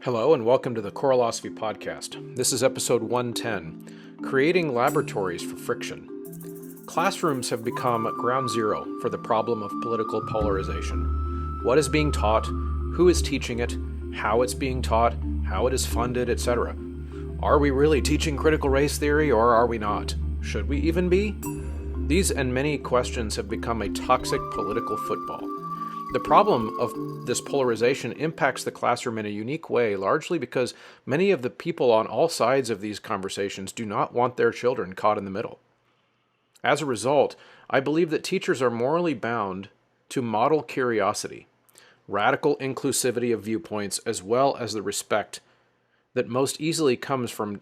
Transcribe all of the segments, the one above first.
Hello and welcome to the Coralosophy Podcast. This is episode 110, Creating Laboratories for Friction. Classrooms have become ground zero for the problem of political polarization. What is being taught, who is teaching it, how it's being taught, how it is funded, etc. Are we really teaching critical race theory or are we not? Should we even be? These and many questions have become a toxic political football. The problem of this polarization impacts the classroom in a unique way, largely because many of the people on all sides of these conversations do not want their children caught in the middle. As a result, I believe that teachers are morally bound to model curiosity, radical inclusivity of viewpoints, as well as the respect that most easily comes from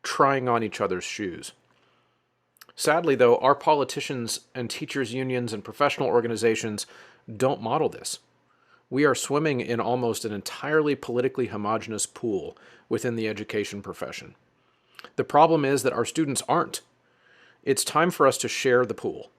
trying on each other's shoes. Sadly, though, our politicians and teachers' unions and professional organizations don't model this. We are swimming in almost an entirely politically homogeneous pool within the education profession. The problem is that our students aren't. It's time for us to share the pool.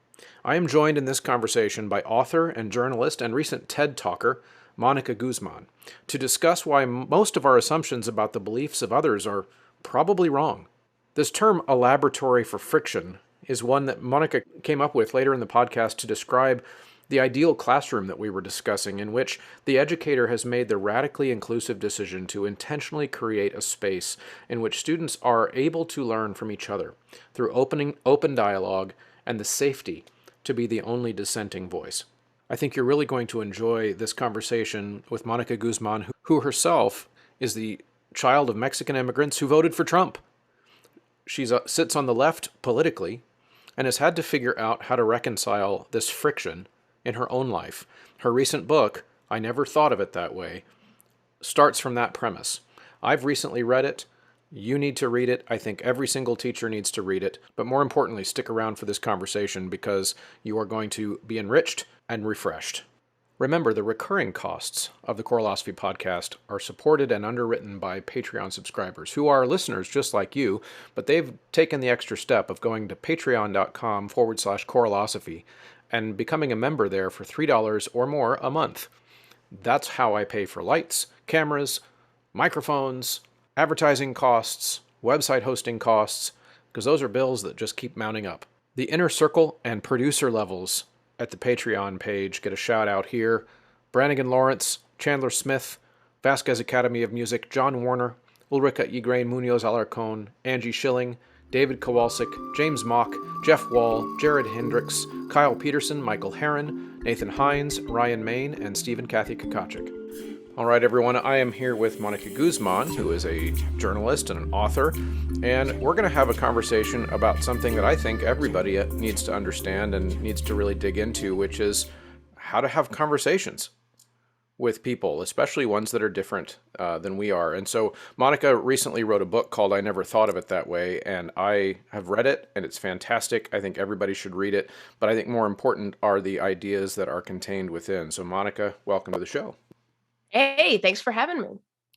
I am joined in this conversation by author and journalist and recent TED Talker Mónica Guzmán to discuss why most of our assumptions about the beliefs of others are probably wrong. This term, a laboratory for friction, is one that Mónica came up with later in the podcast to describe the ideal classroom that we were discussing, in which the educator has made the radically inclusive decision to intentionally create a space in which students are able to learn from each other through open dialogue and the safety to be the only dissenting voice. I think you're really going to enjoy this conversation with Mónica Guzmán, who herself is the child of Mexican immigrants who voted for Trump. She sits on the left politically and has had to figure out how to reconcile this friction in her own life. Her recent book, I Never Thought of It That Way, starts from that premise. I've recently read it. You need to read it. I think every single teacher needs to read it. But more importantly, stick around for this conversation because you are going to be enriched and refreshed. Remember, the recurring costs of the Coralosophy podcast are supported and underwritten by Patreon subscribers who are listeners just like you, but they've taken the extra step of going to patreon.com/Coralosophy and becoming a member there for $3 or more a month. That's how I pay for lights, cameras, microphones, advertising costs, website hosting costs, because those are bills that just keep mounting up. The inner circle and producer levels at the Patreon page get a shout out here. Brannigan Lawrence, Chandler Smith, Vasquez Academy of Music, John Warner, Ulrika Igrain Munoz Alarcón, Angie Schilling, David Kowalczyk, James Mock, Jeff Wall, Jared Hendricks, Kyle Peterson, Michael Herron, Nathan Hines, Ryan Main, and Stephen Kathy Kakachik. All right, everyone, I am here with Mónica Guzmán, who is a journalist and an author, and we're going to have a conversation about something that I think everybody needs to understand and needs to really dig into, which is how to have conversations with people, especially ones that are different than we are. And so Mónica recently wrote a book called I Never Thought of It That Way, and I have read it, and it's fantastic. I think everybody should read it, but I think more important are the ideas that are contained within. So Mónica, welcome to the show. Hey, thanks for having me.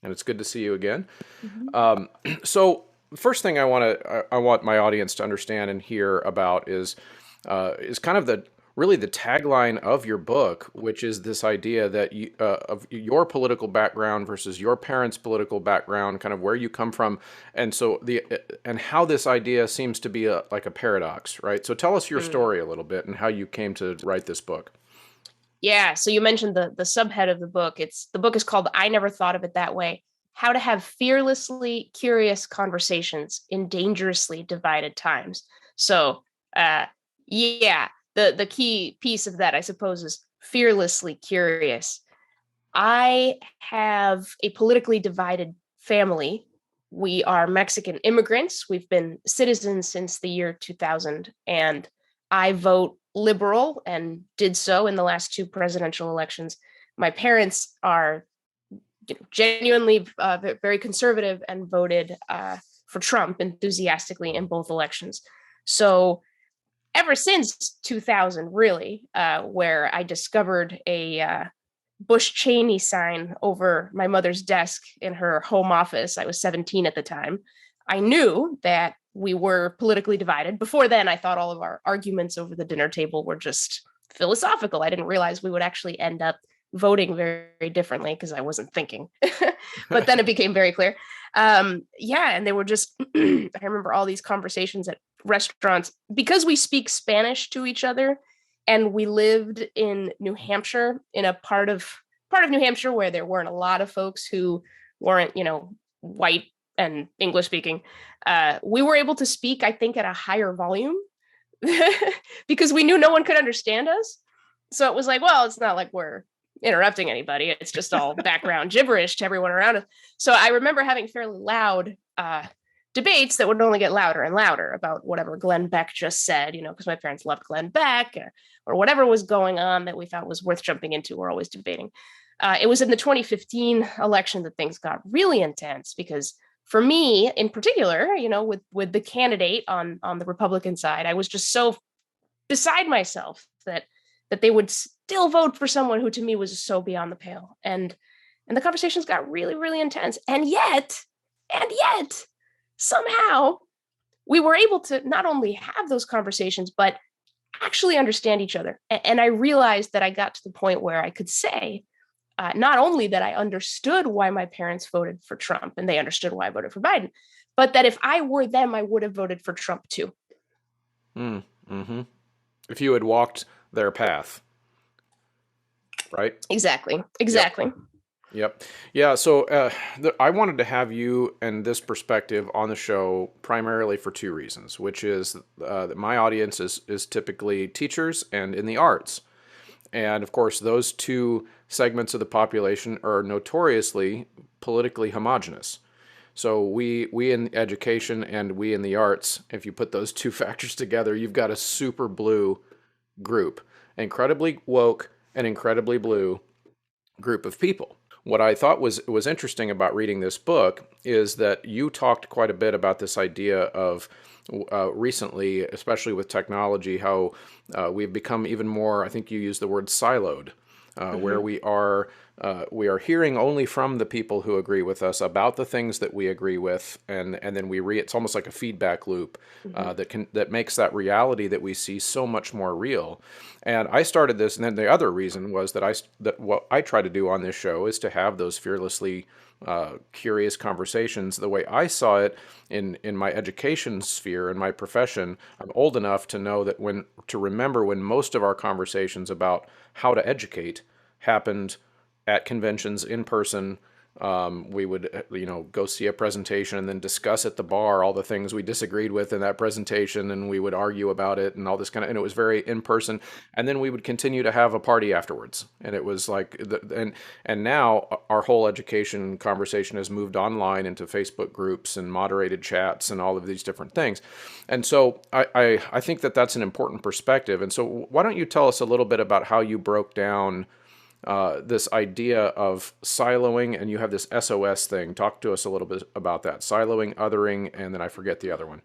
And it's good to see you again. So first thing I want my audience to understand and hear about is kind of the tagline of your book, which is this idea that of your political background versus your parents' political background, kind of where you come from, and how this idea seems to be like a paradox, right? So tell us your story a little bit and how you came to write this book. Yeah, so you mentioned the subhead of the book. The book is called I Never Thought of It That Way: How to Have Fearlessly Curious Conversations in Dangerously Divided Times. So, the key piece of that, I suppose, is fearlessly curious. I have a politically divided family. We are Mexican immigrants. We've been citizens since the year 2000, and I vote liberal and did so in the last two presidential elections. My parents are genuinely very conservative and voted for Trump enthusiastically in both elections. So ever since 2000, really, where I discovered a Bush Cheney sign over my mother's desk in her home office, I was 17 at the time, I knew that we were politically divided. Before then, I thought all of our arguments over the dinner table were just philosophical. I didn't realize we would actually end up voting very, very differently because I wasn't thinking. But then it became very clear. Yeah, and they were just, I remember all these conversations at restaurants because we speak Spanish to each other, and we lived in New Hampshire, in a part of New Hampshire where there weren't a lot of folks who weren't, white and English speaking. We were able to speak, I think, at a higher volume because we knew no one could understand us. So it was like, well, it's not like we're interrupting anybody. It's just all background gibberish to everyone around us. So I remember having fairly loud debates that would only get louder and louder about whatever Glenn Beck just said, because my parents loved Glenn Beck, or whatever was going on that we thought was worth jumping into. We're always debating. It was in the 2015 election that things got really intense because for me in particular, with the candidate on the Republican side, I was just so beside myself that they would still vote for someone who to me was so beyond the pale. And the conversations got really, really intense. And yet, somehow we were able to not only have those conversations, but actually understand each other. And I realized that I got to the point where I could say, not only that I understood why my parents voted for Trump and they understood why I voted for Biden, but that if I were them, I would have voted for Trump too. Mm-hmm. If you had walked their path, right? Exactly. Yep. Yeah. So I wanted to have you and this perspective on the show primarily for two reasons, which is that my audience is typically teachers and in the arts. And of course, those two segments of the population are notoriously politically homogenous. So we in education and we in the arts, if you put those two factors together, you've got a super blue group, incredibly woke and incredibly blue group of people. What I thought was interesting about reading this book is that you talked quite a bit about this idea of recently, especially with technology, how we've become even more, I think you used the word siloed, where we are hearing only from the people who agree with us about the things that we agree with, and then it's almost like a feedback loop that makes that reality that we see so much more real. And I started this, and then the other reason was that what I try to do on this show is to have those fearlessly curious conversations. The way I saw it in my education sphere and my profession, I'm old enough to know that to remember when most of our conversations about how to educate happened at conventions in person. We would, go see a presentation and then discuss at the bar all the things we disagreed with in that presentation, and we would argue about it and all this and it was very in person. And then we would continue to have a party afterwards. And it was like, and now our whole education conversation has moved online into Facebook groups and moderated chats and all of these different things. And so I think that that's an important perspective. And so why don't you tell us a little bit about how you broke down this idea of siloing, and you have this SOS thing. Talk to us a little bit about that. Siloing, othering, and then I forget the other one.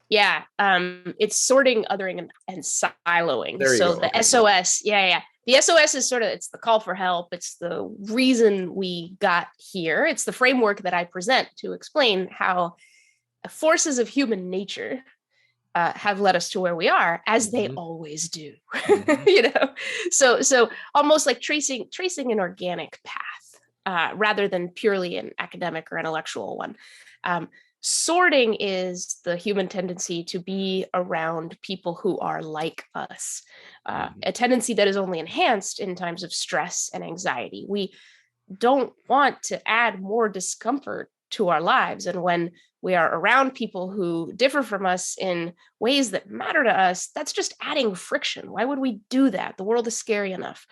Yeah, it's sorting, othering, and siloing. There you so go. The Okay. SOS, yeah. The SOS is it's the call for help. It's the reason we got here. It's the framework that I present to explain how forces of human nature have led us to where we are, as they always do. So almost like tracing an organic path rather than purely an academic or intellectual one. Sorting is the human tendency to be around people who are like us, a tendency that is only enhanced in times of stress and anxiety. We don't want to add more discomfort to our lives. And when we are around people who differ from us in ways that matter to us, that's just adding friction. Why would we do that? The world is scary enough.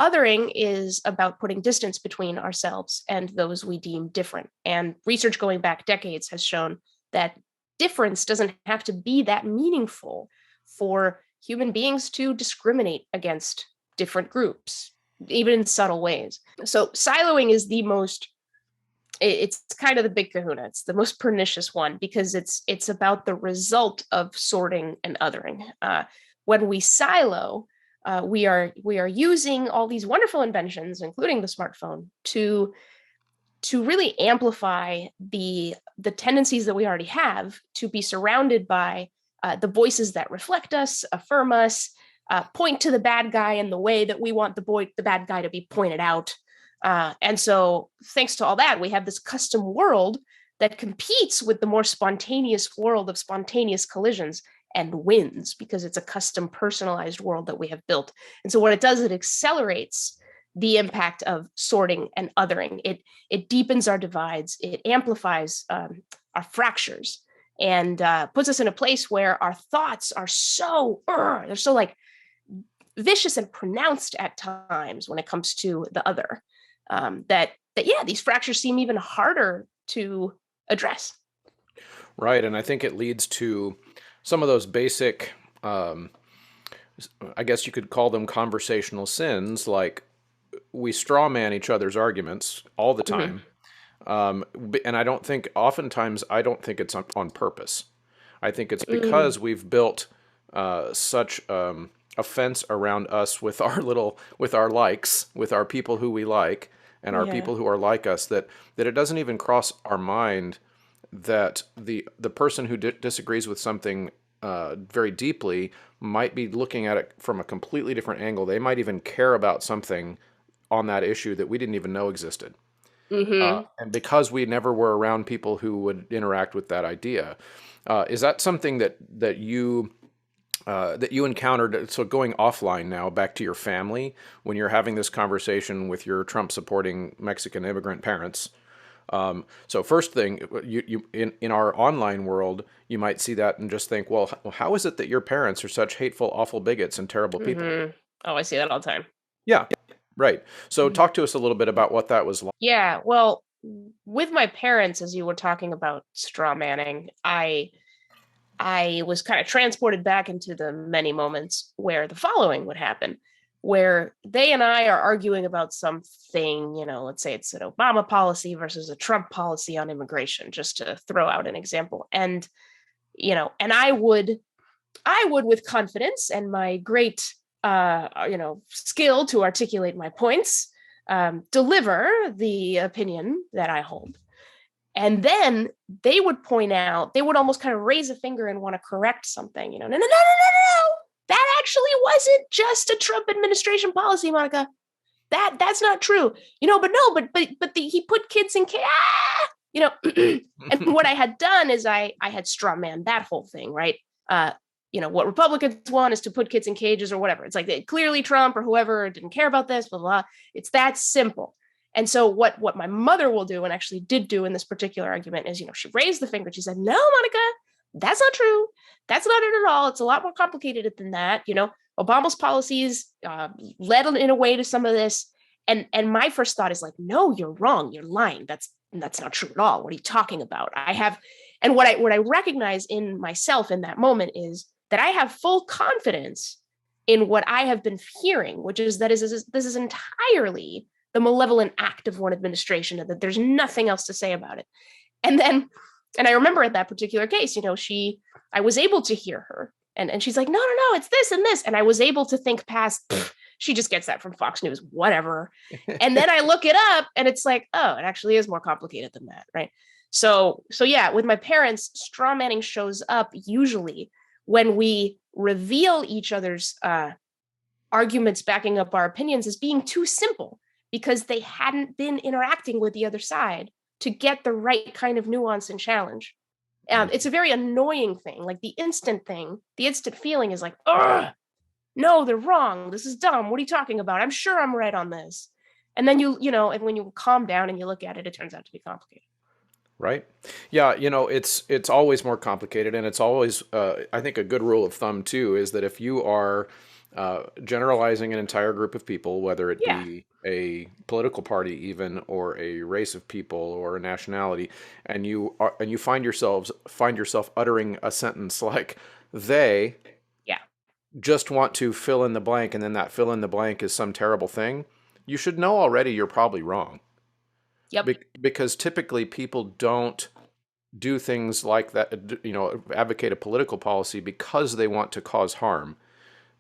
Othering is about putting distance between ourselves and those we deem different. And research going back decades has shown that difference doesn't have to be that meaningful for human beings to discriminate against different groups, even in subtle ways. So siloing is it's kind of the big kahuna. It's the most pernicious one because it's about the result of sorting and othering. When we silo, we are using all these wonderful inventions, including the smartphone, to really amplify the tendencies that we already have to be surrounded by the voices that reflect us, affirm us, point to the bad guy in the way that we want the bad guy to be pointed out. And so thanks to all that, we have this custom world that competes with the more spontaneous world of spontaneous collisions and wins because it's a custom personalized world that we have built. And so what it does, it accelerates the impact of sorting and othering. It deepens our divides, it amplifies our fractures, and puts us in a place where our thoughts are they're so like vicious and pronounced at times when it comes to the other, that these fractures seem even harder to address. Right, and I think it leads to some of those basic, I guess you could call them conversational sins, like we straw man each other's arguments all the time. And oftentimes I don't think it's on purpose. I think it's because we've built such a fence around us with our likes, with our people who we like, and our people who are like us, that it doesn't even cross our mind that the person who disagrees with something very deeply might be looking at it from a completely different angle. They might even care about something on that issue that we didn't even know existed. And because we never were around people who would interact with that idea, is that something that you encountered? So going offline now, back to your family, when you're having this conversation with your Trump-supporting Mexican immigrant parents. So first thing, you in our online world, you might see that and just think, well, how is it that your parents are such hateful, awful bigots and terrible people? Oh, I see that all the time. Yeah, right. So talk to us a little bit about what that was like. Yeah, well, with my parents, as you were talking about straw manning, I was kind of transported back into the many moments where the following would happen, where they and I are arguing about something, let's say it's an Obama policy versus a Trump policy on immigration, just to throw out an example. And, and I would with confidence and my great, skill to articulate my points, deliver the opinion that I hold. And then they would point out, they would almost kind of raise a finger and want to correct something, no, that actually wasn't just a Trump administration policy, Monica. That's not true, but he put kids in and what I had done is I had straw man that whole thing, right? What Republicans want is to put kids in cages or whatever. It's like clearly Trump or whoever didn't care about this, blah, blah, blah. It's that simple. And so what my mother will do, and actually did do in this particular argument, is, she raised the finger. She said, no, Monica, that's not true. That's not it at all. It's a lot more complicated than that. Obama's policies led in a way to some of this. And my first thought is like, no, you're wrong. You're lying. That's not true at all. What are you talking about? And what I recognize in myself in that moment is that I have full confidence in what I have been hearing, which is this is entirely the malevolent act of one administration, and that there's nothing else to say about it. And I remember at that particular case, I was able to hear her, and she's like, no, it's this and this. And I was able to think past, she just gets that from Fox News, whatever. And then I look it up and it's like, oh, it actually is more complicated than that, right? So yeah, with my parents, straw manning shows up usually when we reveal each other's arguments backing up our opinions as being too simple, because they hadn't been interacting with the other side to get the right kind of nuance and challenge. It's a very annoying thing. Like the instant feeling is like, ugh, no, they're wrong. This is dumb. What are you talking about? I'm sure I'm right on this. And then and when you calm down and you look at it, it turns out to be complicated. Right. Yeah. It's always more complicated, and it's always, I think a good rule of thumb too, is that if you are generalizing an entire group of people, whether it be a political party even, or a race of people, or a nationality, and you find yourself uttering a sentence like they just want to fill in the blank, and then that fill in the blank is some terrible thing, you should know already you're probably wrong. Yep. Because typically people don't do things like that, advocate a political policy because they want to cause harm.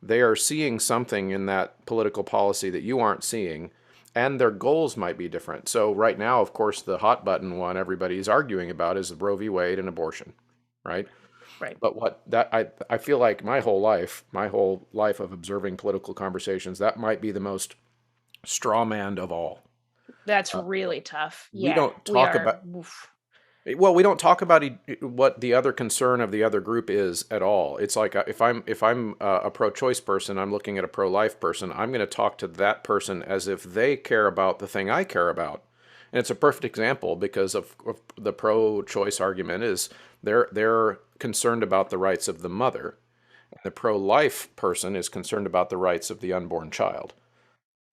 They are seeing something in that political policy that you aren't seeing, and their goals might be different. So right now, of course, the hot button one everybody's arguing about is Roe v. Wade and abortion, right? Right. But what that I feel like my whole life of observing political conversations, that might be the most straw man of all. That's Uh, really tough. we Yeah, don't we talk are. about Oof. Well, we don't talk about what the other concern of the other group is at all. It's like if I'm a pro-choice person, I'm looking at a pro-life person. I'm going to talk to that person as if they care about the thing I care about. And it's a perfect example because of the pro-choice argument is they're concerned about the rights of the mother. The pro-life person is concerned about the rights of the unborn child.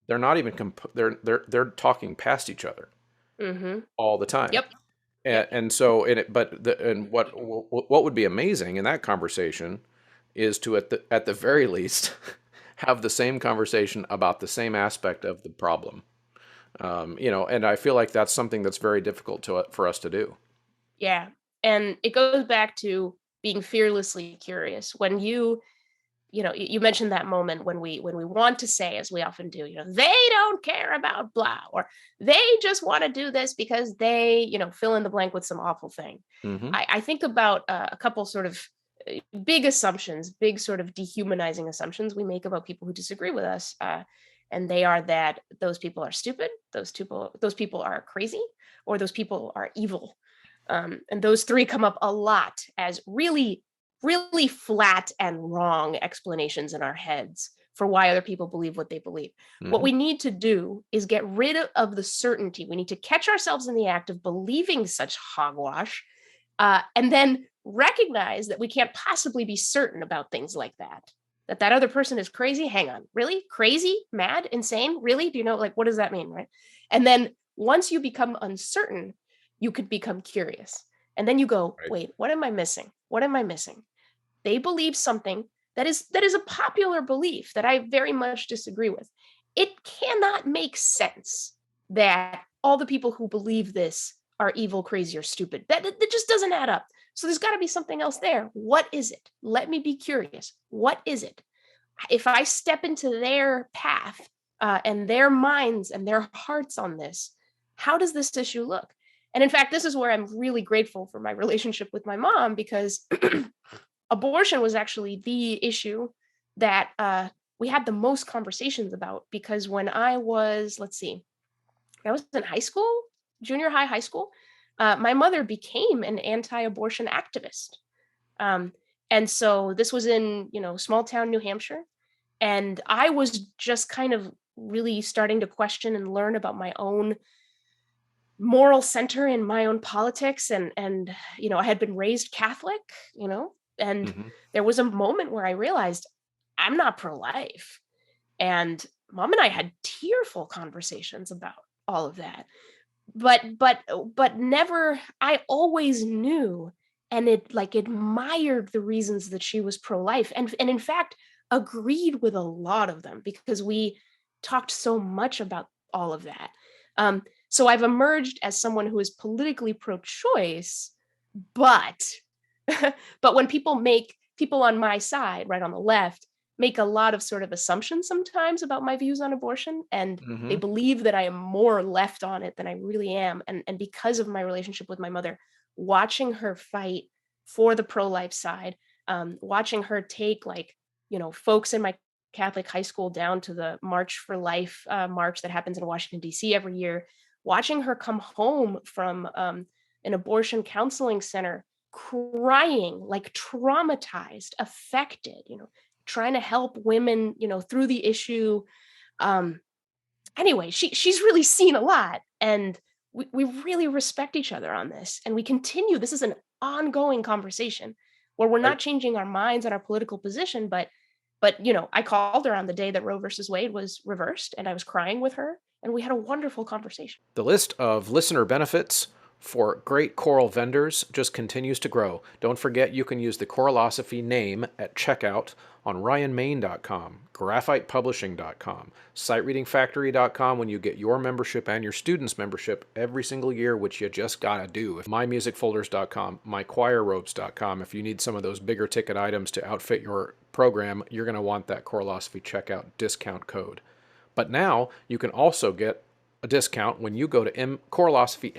They're not even they're talking past each other Mm-hmm. all the time. Yep. And, Yep. and so, and it, but the, and what would be amazing in that conversation is to at the very least have the same conversation about the same aspect of the problem. And I feel like that's something that's very difficult for us to do. Yeah. And it goes back to being fearlessly curious. When you mentioned that moment when we want to say, as we often do, they don't care about blah, or they just want to do this because they, fill in the blank with some awful thing. Hmm. I think about a couple sort of big assumptions, big sort of dehumanizing assumptions we make about people who disagree with us. And they are that those people are stupid, those people are crazy, or those people are evil. And those three come up a lot as really, really flat and wrong explanations in our heads for why other people believe what they believe. What Hmm. we need to do is get rid of the certainty. We need to catch ourselves in the act of believing such hogwash, and then recognize that we can't possibly be certain about things like that. That other person is crazy. Hang on, really? Crazy, mad, insane? Really? Do you know, like, what does that mean, right? And then once you become uncertain, you could become curious. And then you go, Right. wait, what am I missing? What am I missing? They believe something that is a popular belief that I very much disagree with. It cannot make sense that all the people who believe this are evil, crazy, or stupid. That just doesn't add up. So there's got to be something else there. What is it? Let me be curious. What is it? If I step into their path, and their minds and their hearts on this, how does this issue look? And in fact, this is where I'm really grateful for my relationship with my mom, because abortion was actually the issue that we had the most conversations about. Because when I was, let's see, I was in high school, junior high, high school, my mother became an anti-abortion activist. Um, and so this was in, small town New Hampshire. And I was just kind of really starting to question and learn about my own moral center in my own politics. And I had been raised Catholic, and Hmm. there was a moment where I realized I'm not pro-life. And mom and I had tearful conversations about all of that. But never, I always knew and admired the reasons that she was pro-life, and in fact agreed with a lot of them, because we talked so much about all of that. So I've emerged as someone who is politically pro-choice, but but when people on my side, right on the left, make a lot of sort of assumptions sometimes about my views on abortion, and they Hmm. believe that I am more left on it than I really am. And because of my relationship with my mother, watching her fight for the pro-life side, watching her take, folks in my Catholic high school down to the March for Life march that happens in Washington, D.C. every year, watching her come home from an abortion counseling center crying, like traumatized, affected, trying to help women, through the issue. Um, anyway, she's really seen a lot, and we really respect each other on this, and we continue. This is an ongoing conversation where we're Right. not changing our minds on our political position, but I called her on the day that Roe versus Wade was reversed, and I was crying with her, and we had a wonderful conversation. The list of listener benefits for great choral vendors just continues to grow. Don't forget you can use the Choralosophy name at checkout on ryanmain.com, graphitepublishing.com, sightreadingfactory.com when you get your membership and your students' membership every single year, which you just gotta do. mymusicfolders.com, mychoirrobes.com. If you need some of those bigger ticket items to outfit your program, you're going to want that Choralosophy checkout discount code. But now you can also get a discount when you go to choralosophy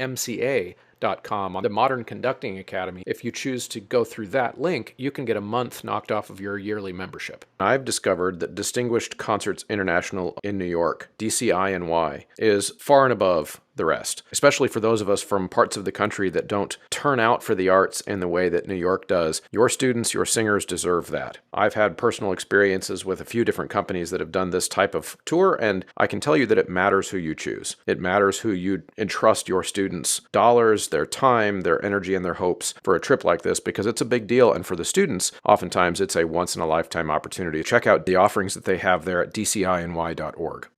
TEDTalker.com on the Modern Conducting Academy. If you choose to go through that link, you can get a month knocked off of your yearly membership. I've discovered that Distinguished Concerts International in New York, DCINY, is far and above the rest, especially for those of us from parts of the country that don't turn out for the arts in the way that New York does. Your students, your singers deserve that. I've had personal experiences with a few different companies that have done this type of tour, and I can tell you that it matters who you choose. It matters who you entrust your students' dollars, their time, their energy, and their hopes for a trip like this, because it's a big deal. And for the students, oftentimes it's a once-in-a-lifetime opportunity. Check out the offerings that they have there at dciny.org.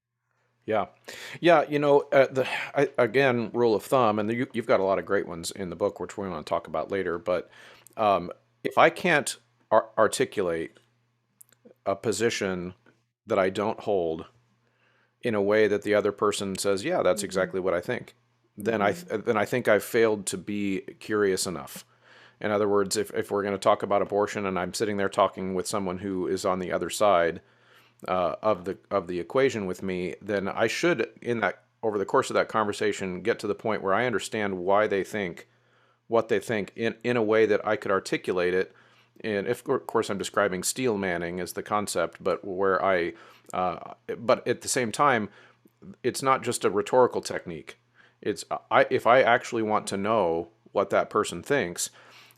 Yeah. Yeah, again, rule of thumb, and you've got a lot of great ones in the book, which we want to talk about later, but if I can't articulate a position that I don't hold in a way that the other person says, yeah, that's exactly what I think, then I think I've failed to be curious enough. In other words, if we're going to talk about abortion and I'm sitting there talking with someone who is on the other side of the equation with me, then I should, over the course of that conversation, get to the point where I understand why they think what they think in a way that I could articulate it. And of course, I'm describing steel manning as the concept, but but at the same time, it's not just a rhetorical technique. It's if I actually want to know what that person thinks,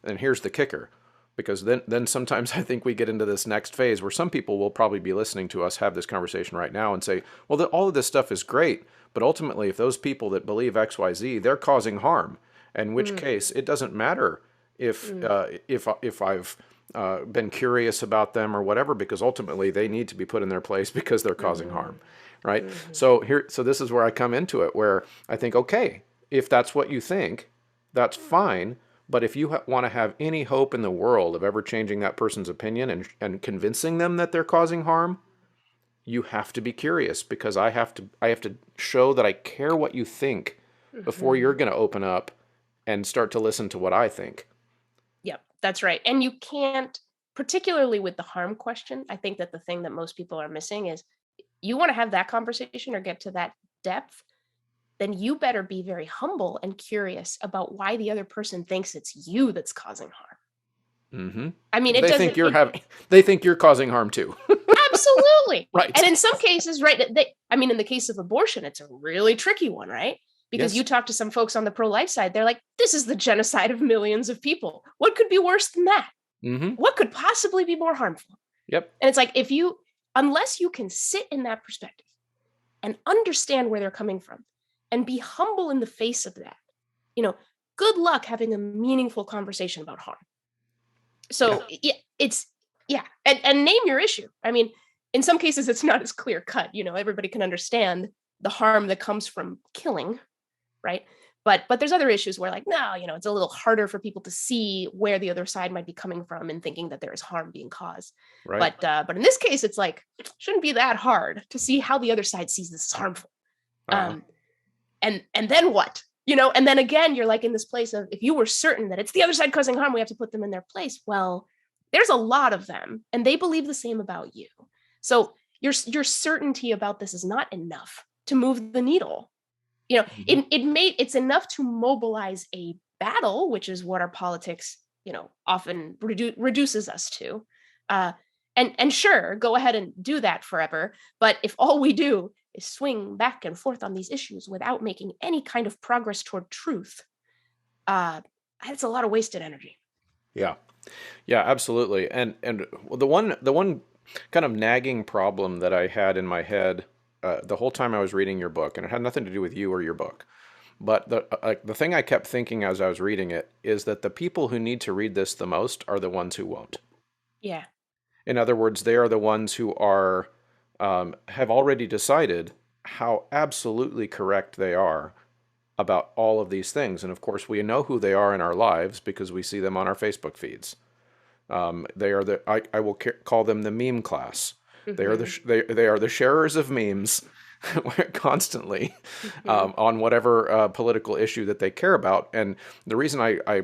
then here's the kicker. Because then sometimes I think we get into this next phase where some people will probably be listening to us have this conversation right now and say, well, all of this stuff is great, but ultimately if those people that believe X, Y, Z, they're causing harm. In which case, it doesn't matter if I've been curious about them or whatever, because ultimately they need to be put in their place because they're causing harm, right? So this is where I come into it, where I think, okay, if that's what you think, that's fine. But if you want to have any hope in the world of ever changing that person's opinion and convincing them that they're causing harm, you have to be curious, because I have to show that I care what you think before you're going to open up and start to listen to what I think. Yep, that's right. And you can't, particularly with the harm question, I think that the thing that most people are missing is, you want to have that conversation or get to that depth, then you better be very humble and curious about why the other person thinks it's you that's causing harm. I mean, they think you're causing harm too. Absolutely. Right. And in some cases, right, in the case of abortion, it's a really tricky one, right? Because you talk to some folks on the pro-life side, they're like, this is the genocide of millions of people. What could be worse than that? What could possibly be more harmful? Yep. And it's like, unless you can sit in that perspective and understand where they're coming from and be humble in the face of that, good luck having a meaningful conversation about harm. So and name your issue. I mean, in some cases, it's not as clear cut. Everybody can understand the harm that comes from killing, right? But there's other issues where, like, no, it's a little harder for people to see where the other side might be coming from and thinking that there is harm being caused. Right. But in this case, it's like, it shouldn't be that hard to see how the other side sees this as harmful. And then what? And then again, you're like in this place of, if you were certain that it's the other side causing harm, we have to put them in their place. Well, there's a lot of them, and they believe the same about you. So your certainty about this is not enough to move the needle. It's enough to mobilize a battle, which is what our politics, often reduces us to. And sure, go ahead and do that forever. But if all we do is swing back and forth on these issues without making any kind of progress toward truth, that's a lot of wasted energy. Yeah, absolutely. And the one kind of nagging problem that I had in my head the whole time I was reading your book, and it had nothing to do with you or your book, but the thing I kept thinking as I was reading it is that the people who need to read this the most are the ones who won't. Yeah. In other words, they are the ones who are have already decided how absolutely correct they are about all of these things. And of course, we know who they are in our lives because we see them on our Facebook feeds. They are I will call them the meme class. They are they are the sharers of memes constantly on whatever political issue that they care about. And the reason I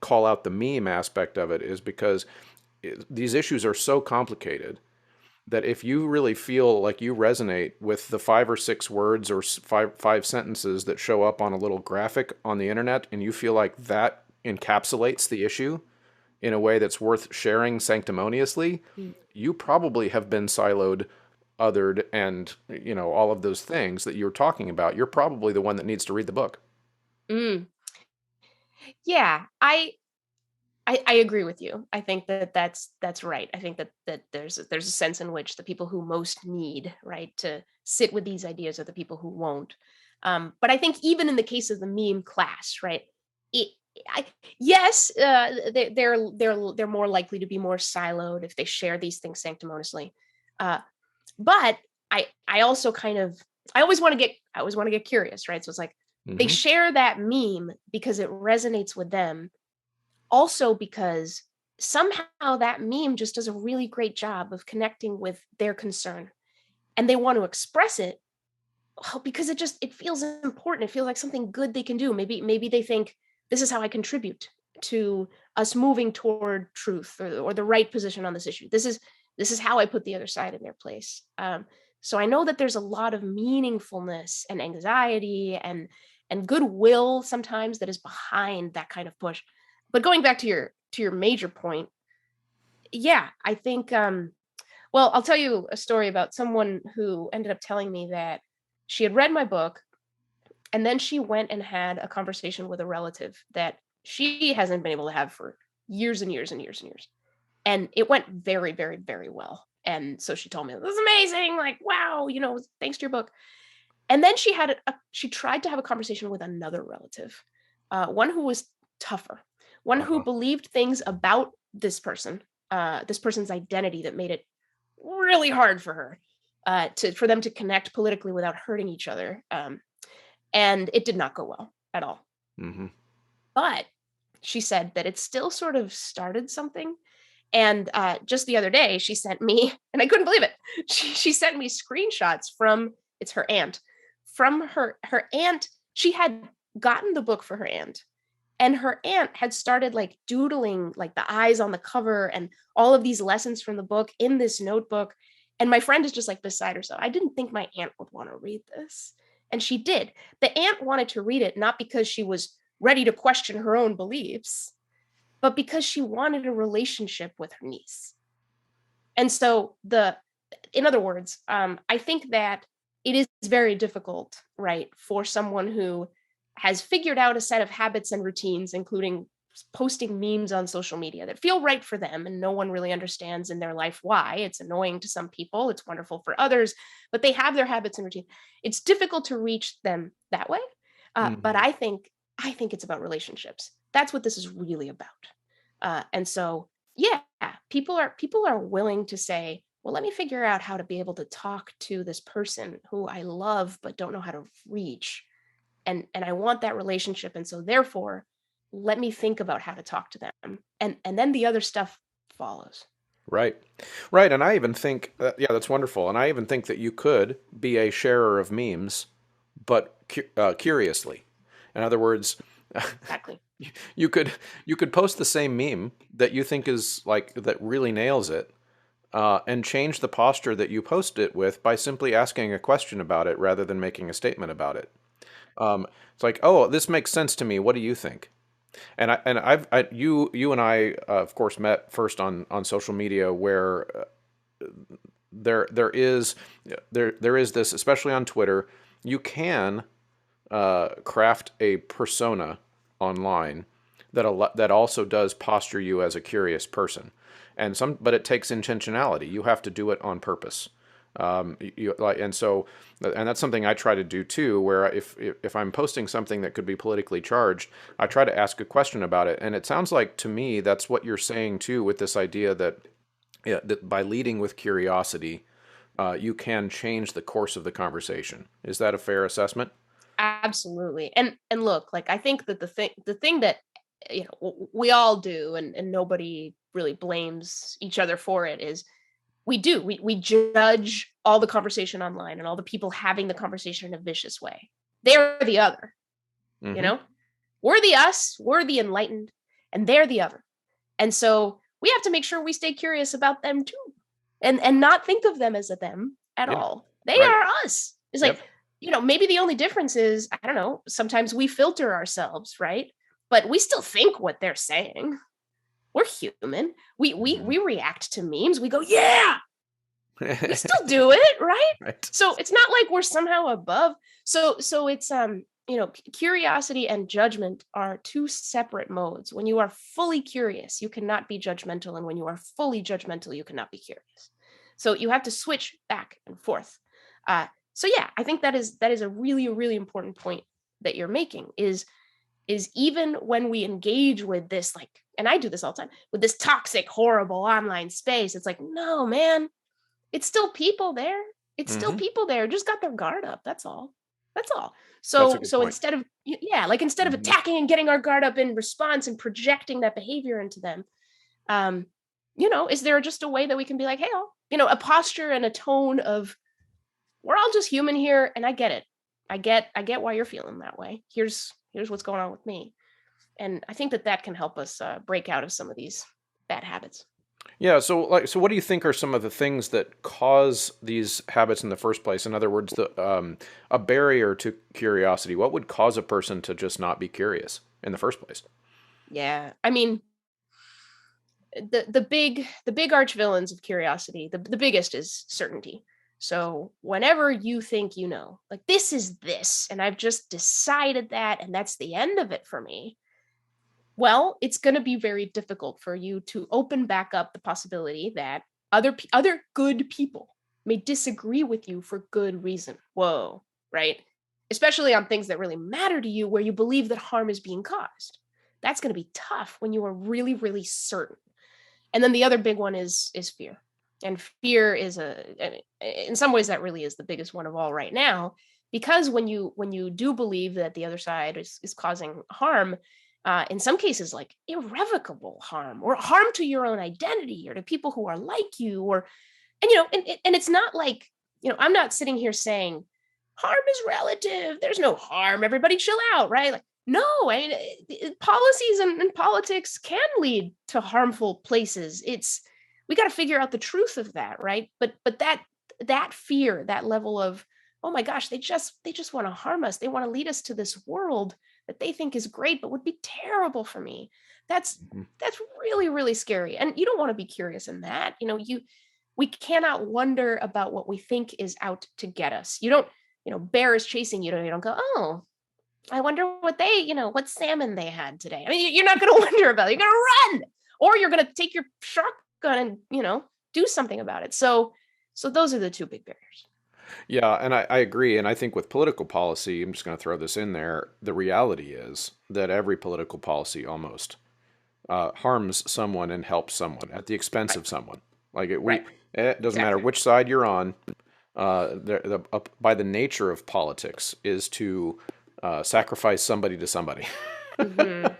call out the meme aspect of it is because these issues are so complicated that if you really feel like you resonate with the 5 or 6 words or five sentences that show up on a little graphic on the internet, and you feel like that encapsulates the issue in a way that's worth sharing sanctimoniously, Mm. you probably have been siloed, othered, and all of those things that you're talking about. You're probably the one that needs to read the book. Mm. Yeah, I agree with you. I think that that's right. I think that there's a sense in which the people who most need, right, to sit with these ideas are the people who won't. But I think even in the case of the meme class, right, it, I, yes, they're more likely to be more siloed if they share these things sanctimoniously. Uh, but I also kind of I always want to get curious, right? So it's like they Hmm. share that meme because it resonates with them, also because somehow that meme just does a really great job of connecting with their concern, and they want to express it, because it feels important. It feels like something good they can do. Maybe they think this is how I contribute to us moving toward truth, or the right position on this issue. This is how I put the other side in their place. So I know that there's a lot of meaningfulness and anxiety and goodwill sometimes that is behind that kind of push. But going back to your major point, yeah, I think well, I'll tell you a story about someone who ended up telling me that she had read my book, and then she went and had a conversation with a relative that she hasn't been able to have for years and years and years and years. And it went very, very, very well. And so she told me, "This is amazing. Like, wow, thanks to your book." And then she tried to have a conversation with another relative, one who was tougher, one who Uh-huh. believed things about this person's identity that made it really hard for her, for them to connect politically without hurting each other. And it did not go well at all. Hmm. But she said that it still sort of started something. And just the other day, she sent me, and I couldn't believe it. She sent me screenshots from, it's her aunt, from her aunt. She had gotten the book for her aunt, and her aunt had started like doodling like the eyes on the cover and all of these lessons from the book in this notebook. And my friend is just like beside herself. I didn't think my aunt would want to read this. And she did. The aunt wanted to read it not because she was ready to question her own beliefs, but because she wanted a relationship with her niece. And so in other words, I think that it is very difficult, right, for someone who has figured out a set of habits and routines, including posting memes on social media that feel right for them, and no one really understands in their life why. It's annoying to some people, it's wonderful for others, but they have their habits and routine. It's difficult to reach them that way. But Hmm. I think it's about relationships. That's what this is really about. And so, yeah, people are willing to say, well, let me figure out how to be able to talk to this person who I love but don't know how to reach, and I want that relationship, and so therefore, let me think about how to talk to them, and then the other stuff follows. Right. Right. And I even think, yeah, that's wonderful. And I even think that you could be a sharer of memes, but curiously. In other words, Exactly. you could you could post the same meme that you think is like that really nails it, and change the posture that you post it with by simply asking a question about it rather than making a statement about it. It's like, oh, this makes sense to me. What do you think? And you and I, of course, met first on social media, where there is there is this, especially on Twitter, you can craft a persona online that also does posture you as a curious person, but it takes intentionality. You have to do it on purpose. And that's something I try to do too, where if I'm posting something that could be politically charged, I try to ask a question about it. And it sounds like to me that's what you're saying too, with this idea that, yeah, that by leading with curiosity, you can change the course of the conversation. Is that a fair assessment? Absolutely. And look, like, I think that the thing that we all do, and nobody really blames each other for it, is we judge all the conversation online and all the people having the conversation in a vicious way. They're the other, you Hmm. know? We're the us, we're the enlightened, and they're the other. And so we have to make sure we stay curious about them too. and not think of them as a them at Yeah. all. They Right. are us. It's like, Yep. maybe the only difference is, I don't know, sometimes we filter ourselves, right? But we still think what they're saying. We're human. We react to memes. We go, yeah, we still do it, right? Right. So it's not like we're somehow above. So it's curiosity and judgment are two separate modes. When you are fully curious, you cannot be judgmental, and when you are fully judgmental, you cannot be curious. So you have to switch back and forth. So yeah, I think that is a really, really important point that you're making, is even when we engage with this, like, and I do this all the time, with this toxic, horrible online space, it's like, no, man, it's still people there. It's still Hmm. people there, just got their guard up. That's all. That's all. That's a So good so point. instead of yeah, like instead of Hmm. attacking and getting our guard up in response and projecting that behavior into them, um, is there just a way that we can be like, hey, a posture and a tone of, we're all just human here, and I get it. I get why you're feeling that way. Here's what's going on with me. And I think that can help us break out of some of these bad habits. Yeah, so what do you think are some of the things that cause these habits in the first place? In other words, a barrier to curiosity. What would cause a person to just not be curious in the first place? Yeah, I mean, the big arch villains of curiosity, the biggest is certainty. So whenever you think, like, this is this, and I've just decided that, and that's the end of it for me, well, it's going to be very difficult for you to open back up the possibility that other good people may disagree with you for good reason. Whoa, right? Especially on things that really matter to you, where you believe that harm is being caused. That's going to be tough when you are really, really certain. And then the other big one is fear. And fear is in some ways, that really is the biggest one of all right now, because when you do believe that the other side is causing harm, in some cases, like irrevocable harm, or harm to your own identity, or to people who are like you, or and it's not like, I'm not sitting here saying harm is relative, there's no harm, everybody chill out, right? Like, no, I mean, policies and politics can lead to harmful places. We got to figure out the truth of that, right? But that fear, that level of, oh my gosh, they just want to harm us, they want to lead us to this world that they think is great but would be terrible for me. that's Mhm. that's really, really scary, and you don't want to be curious in that. We cannot wonder about what we think is out to get us. You don't, bear is chasing you, you don't go, oh, I wonder what salmon they had today. I mean, you're not going to wonder about it. You're going to run, or you're going to take your shotgun and, do something about it. So those are the two big barriers. Yeah, and I agree. And I think with political policy, I'm just going to throw this in there. The reality is that every political policy almost harms someone and helps someone at the expense Right. of someone. Like Right. it doesn't matter Exactly. which side you're on. By the nature of politics is to sacrifice somebody to somebody. Mhm.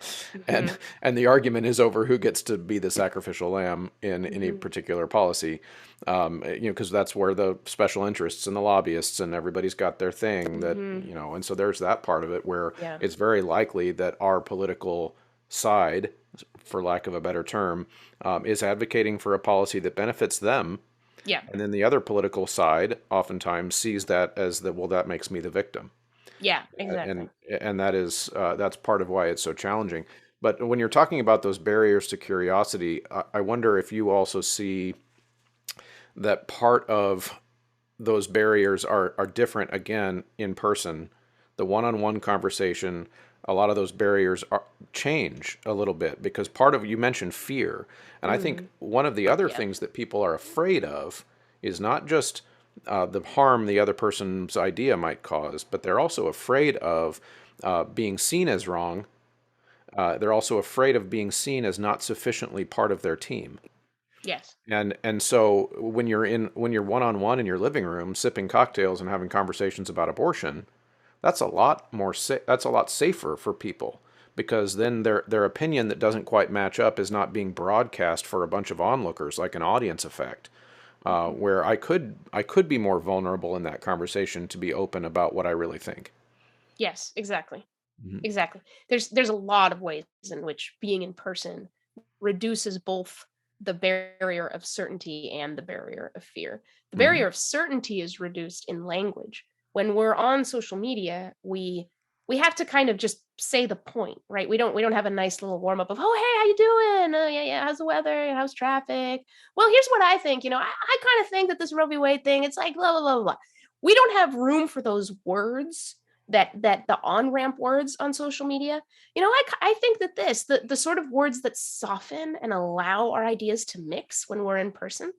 and Mhm. and the argument is over who gets to be the sacrificial lamb in any Mhm. particular policy, because that's where the special interests and the lobbyists and everybody's got their thing that, Mhm. and so there's that part of it where Yeah. it's very likely that our political side, for lack of a better term, is advocating for a policy that benefits them, Yeah. and then the other political side oftentimes sees that as well, that makes me the victim. Yeah. Uh, Exactly. and and that's part of why it's so challenging. But when you're talking about those barriers to curiosity, I wonder if you also see that part of those barriers are different again in person. The one-on-one conversation, a lot of those barriers change a little bit because part of, you mentioned fear, and I think Mm. one of the other Yeah. things that people are afraid of is not just the harm the other person's idea might cause, but they're also afraid of being seen as wrong. They're also afraid of being seen as not sufficiently part of their team. Yes. And so when you're one on one in your living room sipping cocktails and having conversations about abortion, that's a lot safer for people, because then their opinion that doesn't quite match up is not being broadcast for a bunch of onlookers like an audience effect, Mhm. where I could be more vulnerable in that conversation to be open about what I really think. Yes. Exactly. Mhm. Exactly. There's a lot of ways in which being in person reduces both the barrier of certainty and the barrier of fear. The Mhm. barrier of certainty is reduced in language. When we're on social media, we have to kind of just say the point, right? We don't have a nice little warm up of, oh, hey, how you doing? Yeah, how's the weather? How's traffic? Well, here's what I think. I kind of think that this Roe v. Wade thing, it's like blah blah blah blah. We don't have room for those words, that the on ramp words on social media. I think that the sort of words that soften and allow our ideas to mix when we're in person,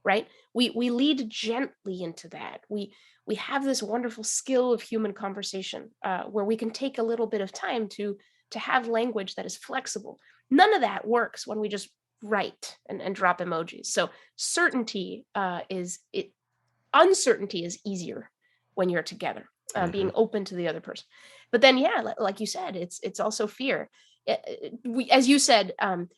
right? We lead gently into that. We have this wonderful skill of human conversation, where we can take a little bit of time to have language that is flexible. None of that works when we just write and drop emojis. So certainty is it uncertainty is easier when you're together, being open to the other person. But then, yeah, like you said, it's also fear. As you said,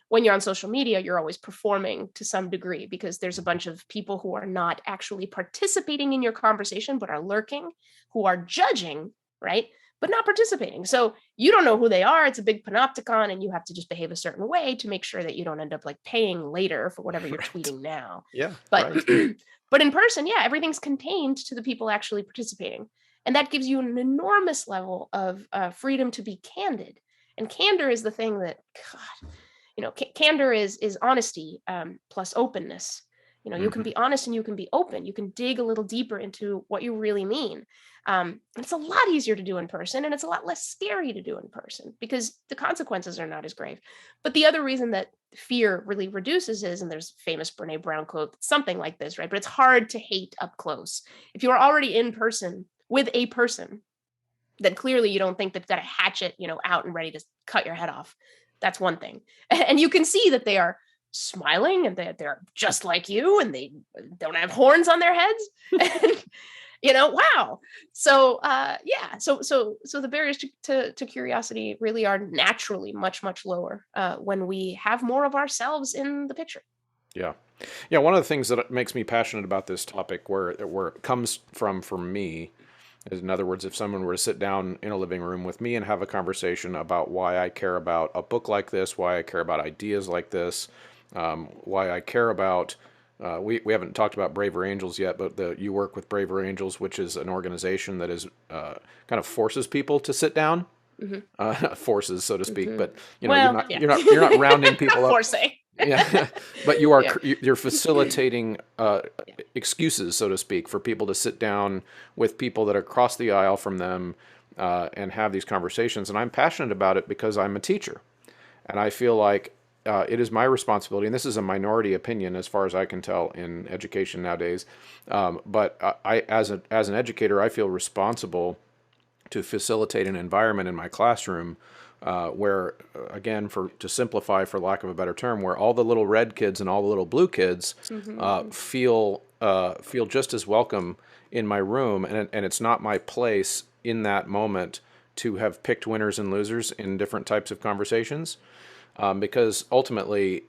when you're on social media, you're always performing to some degree, because there's a bunch of people who are not actually participating in your conversation, but are lurking, who are judging, right? But not participating. So you don't know who they are. It's a big panopticon, and you have to just behave a certain way to make sure that you don't end up like paying later for whatever you're Right. tweeting now. Yeah, But right. but in person, yeah, everything's contained to the people actually participating. And that gives you an enormous level of freedom to be candid. And candor is the thing that, God, candor is honesty, plus openness. You can be honest and you can be open. You can dig a little deeper into what you really mean. And it's a lot easier to do in person, and it's a lot less scary to do in person because the consequences are not as grave. But the other reason that fear really reduces is, and there's a famous Brene Brown quote, something like this, right? But it's hard to hate up close. If you are already in person with a person, then clearly you don't think they've got a hatchet, out and ready to cut your head off. That's one thing. And you can see that they are smiling and they're just like you, and they don't have horns on their heads. And, wow. So yeah, so the barriers to curiosity really are naturally much, much lower when we have more of ourselves in the picture. Yeah. Yeah, one of the things that makes me passionate about this topic, where it comes from for me, is, in other words, if someone were to sit down in a living room with me and have a conversation about why I care about a book like this, why I care about ideas like this, why I care about, we haven't talked about Braver Angels yet, but you work with Braver Angels, which is an organization that is kind of forces people to sit down, forces, so to speak. But Well, yeah. you're not rounding people Not up. forcing. Yeah, but you are Yeah. you're facilitating excuses, so to speak, for people to sit down with people that are across the aisle from them and have these conversations. And I'm passionate about it because I'm a teacher, and I feel like it is my responsibility. And this is a minority opinion, as far as I can tell, in education nowadays. But I, as an educator, I feel responsible to facilitate an environment in my classroom where, again, to simplify, for lack of a better term, where all the little red kids and all the little blue kids feel just as welcome in my room, and it's not my place in that moment to have picked winners and losers in different types of conversations, because ultimately,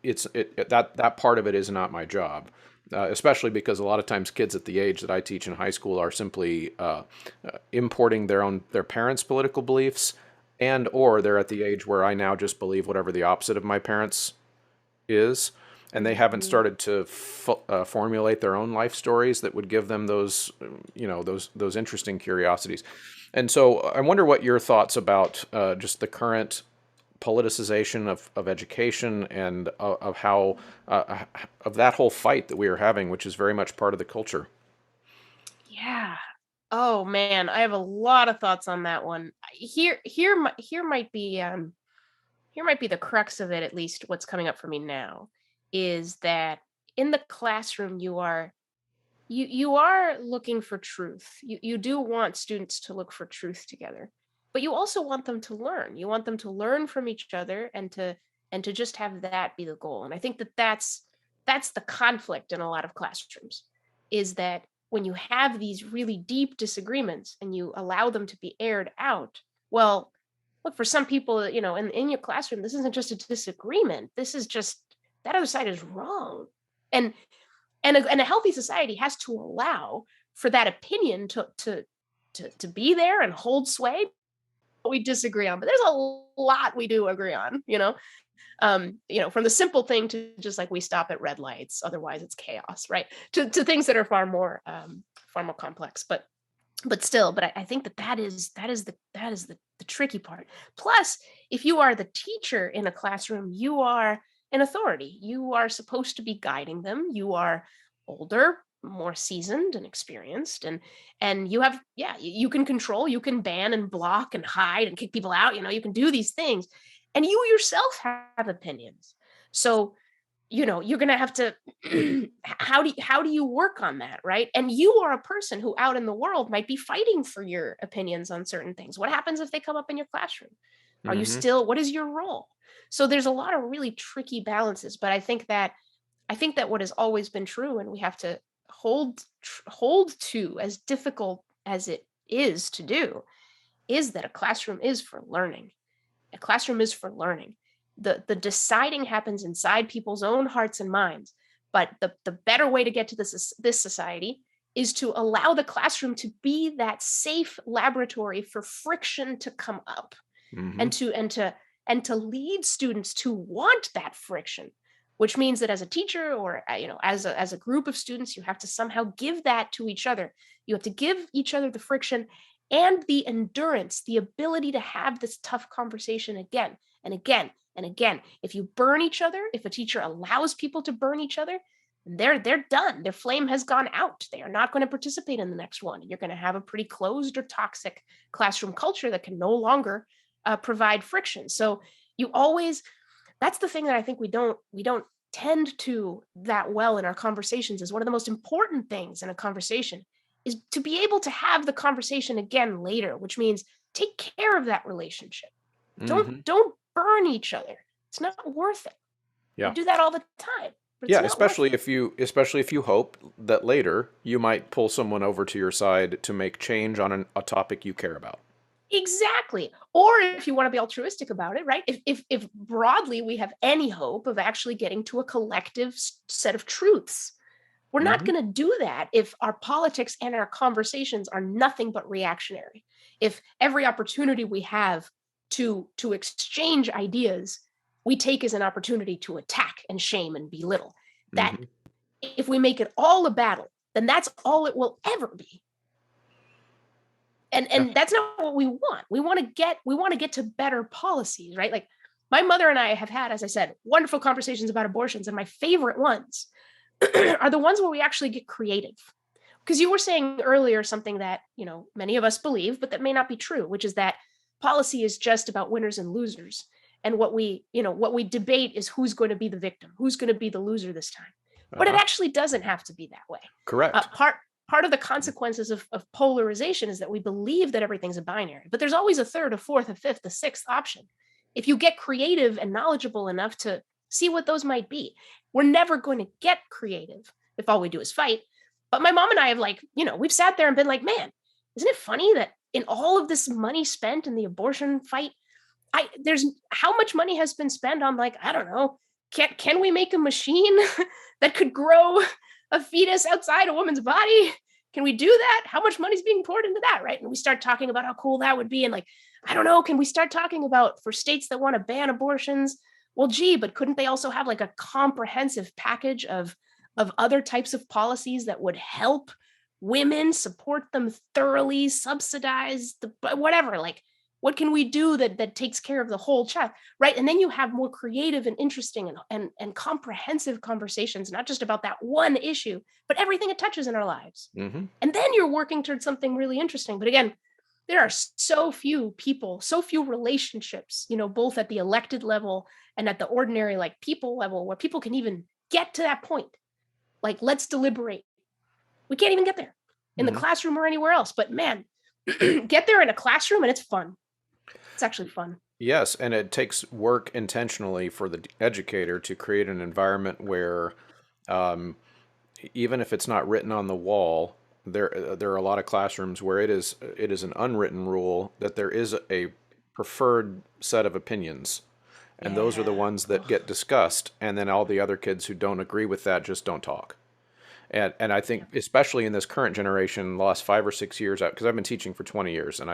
that part of it is not my job. Especially because a lot of times kids at the age that I teach in high school are simply importing their parents' political beliefs, and or they're at the age where I now just believe whatever the opposite of my parents is, and they haven't started to formulate their own life stories that would give them those those interesting curiosities. And so I wonder what your thoughts about just the current politicization of education and of how of that whole fight that we are having, which is very much part of the culture. Yeah. Oh man, I have a lot of thoughts on that one. Here might be the crux of it, at least what's coming up for me now, is that in the classroom you are looking for truth. You do want students to look for truth together, but you also want them to learn. You want them to learn from each other and to just have that be the goal. And I think that's the conflict in a lot of classrooms, is that when you have these really deep disagreements and you allow them to be aired out, well, look, for some people, in your classroom, this isn't just a disagreement. This is just that other side is wrong. And and a healthy society has to allow for that opinion to be there and hold sway, we disagree on, but there's a lot we do agree on, from the simple thing to just like we stop at red lights, otherwise it's chaos, right? To things that are far more complex, but still, I think that is the tricky part. Plus, if you are the teacher in a classroom, you are an authority. You are supposed to be guiding them. You are older, more seasoned and experienced, and you have, yeah, you can control, you can ban and block and hide and kick people out. You can do these things, and you yourself have opinions. So you're going to have to how do you work on that, right? And you are a person who out in the world might be fighting for your opinions on certain things. What happens if they come up in your classroom? Are you Mm-hmm. still, what is your role? So there's a lot of really tricky balances, but I think that what has always been true, and we have to hold to, as difficult as it is to do, is that a classroom is for learning. A classroom is for learning. The deciding happens inside people's own hearts and minds. But the better way to get to this society is to allow the classroom to be that safe laboratory for friction to come up, Mm-hmm. and to lead students to want that friction, which means that as a teacher, or as a group of students, you have to somehow give that to each other. You have to give each other the friction and the endurance, the ability to have this tough conversation again and again and again. If you burn each other, if a teacher allows people to burn each other, they're done. Their flame has gone out. They are not going to participate in the next one. You're going to have a pretty closed or toxic classroom culture that can no longer provide friction. So you always, that's the thing that I think we don't tend to that well in our conversations. Is one of the most important things in a conversation is to be able to have the conversation again later, which means take care of that relationship. don't Mm-hmm. don't burn each other. It's not worth it. We Yeah. do that all the time, but it's Yeah, not worth it. especially if you hope that later you might pull someone over to your side to make change on a topic you care about. Exactly. Or if you want to be altruistic about it, right? If broadly we have any hope of actually getting to a collective set of truths, we're not Mm-hmm. going to do that if our politics and our conversations are nothing but reactionary. If every opportunity we have to exchange ideas, we take as an opportunity to attack and shame and belittle. That Mm-hmm. if we make it all a battle, then that's all it will ever be. And Yeah. and that's not what we want. We want to get to better policies, right? Like my mother and I have had, as I said, wonderful conversations about abortions, and my favorite ones are the ones where we actually get creative. Because you were saying earlier something that, many of us believe, but that may not be true, which is that policy is just about winners and losers. And what we debate is who's going to be the victim, who's going to be the loser this time. But it Uh-huh. actually doesn't have to be that way. Uh, Correct. part of the consequences of polarization is that we believe that everything's a binary, but there's always a third, a fourth, a fifth, a sixth option. If you get creative and knowledgeable enough to see what those might be, we're never going to get creative if all we do is fight. But my mom and I have we've sat there and been like, man, isn't it funny that in all of this money spent in the abortion fight, there's how much money has been spent on, like, I don't know, can we make a machine that could grow a fetus outside a woman's body? Can we do that? How much money's being poured into that, right? And we start talking about how cool that would be, and like, I don't know, can we start talking about for states that want to ban abortions? Well, gee, but couldn't they also have like a comprehensive package of other types of policies that would help women, support them thoroughly, subsidize the whatever, like what can we do that takes care of the whole child, right? And then you have more creative and interesting and comprehensive conversations, not just about that one issue, but everything it touches in our lives. Mm-hmm. And then you're working towards something really interesting. But again, there are so few people, so few relationships, both at the elected level and at the ordinary, like, people level, where people can even get to that point. Like, let's deliberate. We can't even get there in the Mm-hmm. classroom or anywhere else. But man, get there in a classroom and it's fun. It's actually fun. Yes, and it takes work intentionally for the educator to create an environment where, um, even if it's not written on the wall, there are a lot of classrooms where it is an unwritten rule that there is a preferred set of opinions, and those are the Yeah. ones that get discussed, and then all the other kids who don't agree with that just don't talk. And I think especially in this current generation, the last 5 or 6 years, because I've been teaching for 20 years, and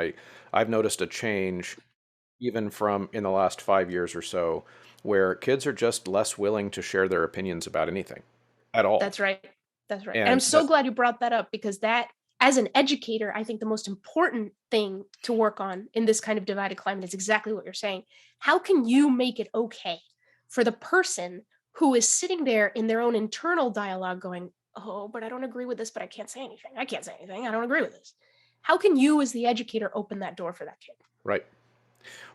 I've noticed a change even from in the last 5 years or so, where kids are just less willing to share their opinions about anything at all. That's right. That's right. And I'm And so that, glad you brought that up, because that, as an educator, I think the most important thing to work on in this kind of divided climate is exactly what you're saying. How can you make it okay for the person who is sitting there in their own internal dialogue going, oh, but I don't agree with this, but I can't say anything. I can't say anything. I don't agree with this. How can you, as the educator, open that door for that kid? right.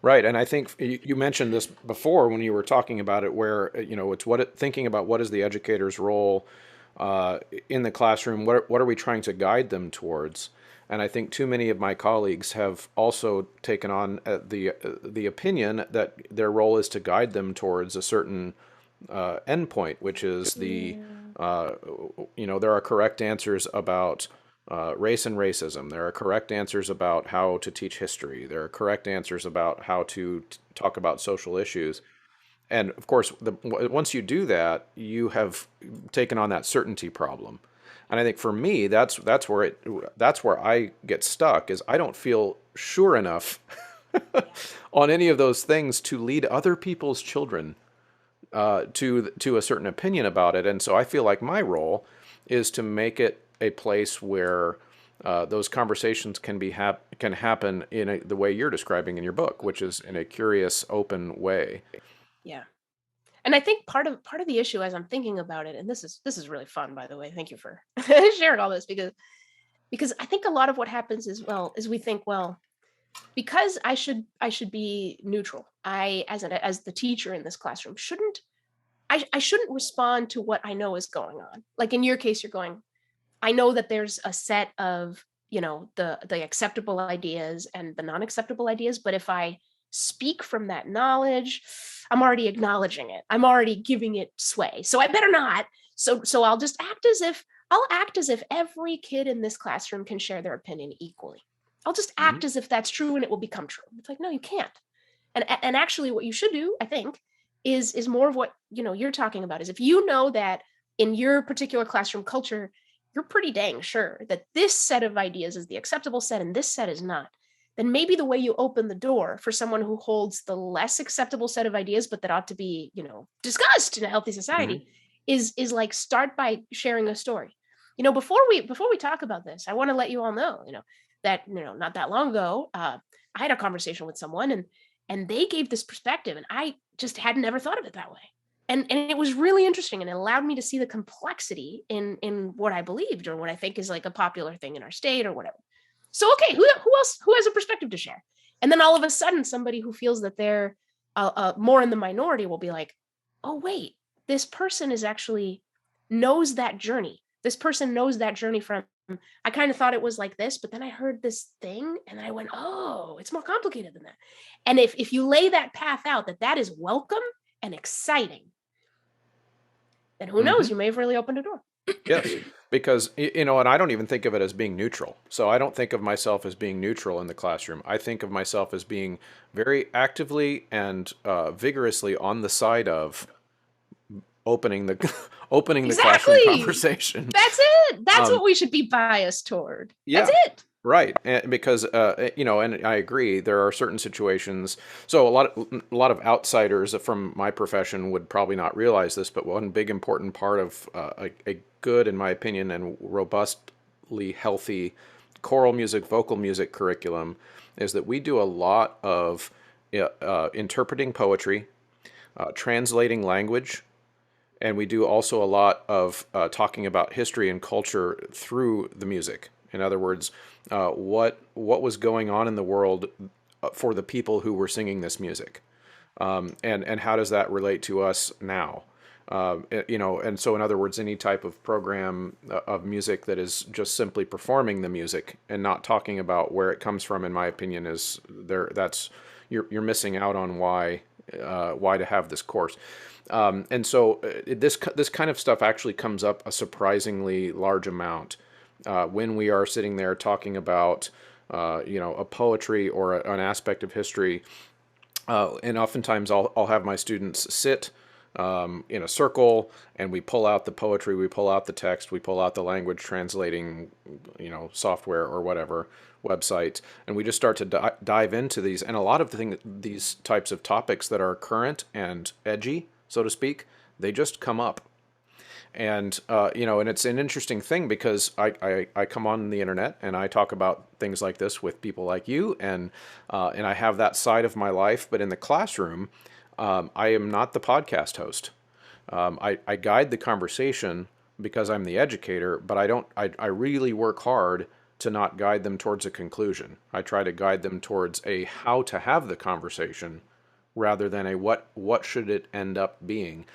Right, and I think you mentioned this before when you were talking about it, where it's thinking about what is the educator's role uh, in the classroom. What are we trying to guide them towards? And I think too many of my colleagues have also taken on the opinion that their role is to guide them towards a certain endpoint, which is Yeah. uh, there are correct answers about race and racism. There are correct answers about how to teach history. There are correct answers about how to talk about social issues. And of course, once you do that, you have taken on that certainty problem. And I think for me, that's where I get stuck is I don't feel sure enough on any of those things to lead other people's children to a certain opinion about it. And so I feel like my role is to make it a place where those conversations can happen in the way you're describing in your book, which is in a curious, open way. Yeah. And I think part of the issue, as I'm thinking about it, and this is really fun, by the way. Thank you for sharing all this, because I think a lot of what happens is, well, is we think, well, because I should be neutral. I, as the teacher in this classroom, I shouldn't respond to what I know is going on. Like in your case, you're going, I know that there's a set of, the acceptable ideas and the non-acceptable ideas, but if I speak from that knowledge, I'm already acknowledging it. I'm already giving it sway. So I better not. So I'll act as if every kid in this classroom can share their opinion equally. I'll just Mhm. act as if that's true and it will become true. It's like, no, you can't. And actually what you should do, I think, is more of what you're talking about, is if you know that in your particular classroom culture, you're pretty dang sure that this set of ideas is the acceptable set and this set is not, then maybe the way you open the door for someone who holds the less acceptable set of ideas, but that ought to be, discussed in a healthy Mhm. society, is like, start by sharing a story. Before we talk about this, I want to let you all know, that not that long ago, I had a conversation with someone, and they gave this perspective, and I just had never thought of it that way. And it was really interesting, and it allowed me to see the complexity in what I believed, or what I think is like a popular thing in our state or whatever. So okay, who else, who has a perspective to share? And then all of a sudden, somebody who feels that they're more in the minority will be like, oh wait, this person is actually knows that journey. This person knows that journey from, I kind of thought it was like this, but then I heard this thing and I went, oh, it's more complicated than that. And if you lay that path out, that is welcome and exciting, then who knows, Mhm. you may have really opened a door. Yes, because and I don't even think of it as being neutral. So I don't think of myself as being neutral in the classroom. I think of myself as being very actively and vigorously on the side of opening the opening the classroom Exactly. conversation. That's it. That's Um, what we should be biased toward. That's yeah, it. right. And because and I agree, there are certain situations. So a lot of outsiders from my profession would probably not realize this, but one big important part of a good, in my opinion, and robustly healthy choral music, vocal music curriculum is that we do a lot of interpreting poetry, translating language, and we do also a lot of talking about history and culture through the music. In other words, what was going on in the world for the people who were singing this music, and how does that relate to us now? And so in other words, any type of program of music that is just simply performing the music and not talking about where it comes from, in my opinion, is there. That's you're missing out on why to have this course. And so this kind of stuff actually comes up a surprisingly large amount when we are sitting there talking about a poetry or an aspect of history. And oftentimes I'll have my students sit in a circle, and we pull out the poetry, we pull out the text, we pull out the language translating, software or whatever website, and we just start to dive into these. And a lot of these types of topics that are current and edgy, so to speak, they just come up. And and it's an interesting thing because I come on the internet and I talk about things like this with people like you, and I have that side of my life. But in the classroom, I am not the podcast host. I guide the conversation because I'm the educator, but I don't. I really work hard to not guide them towards a conclusion. I try to guide them towards a how to have the conversation rather than a what should it end up being.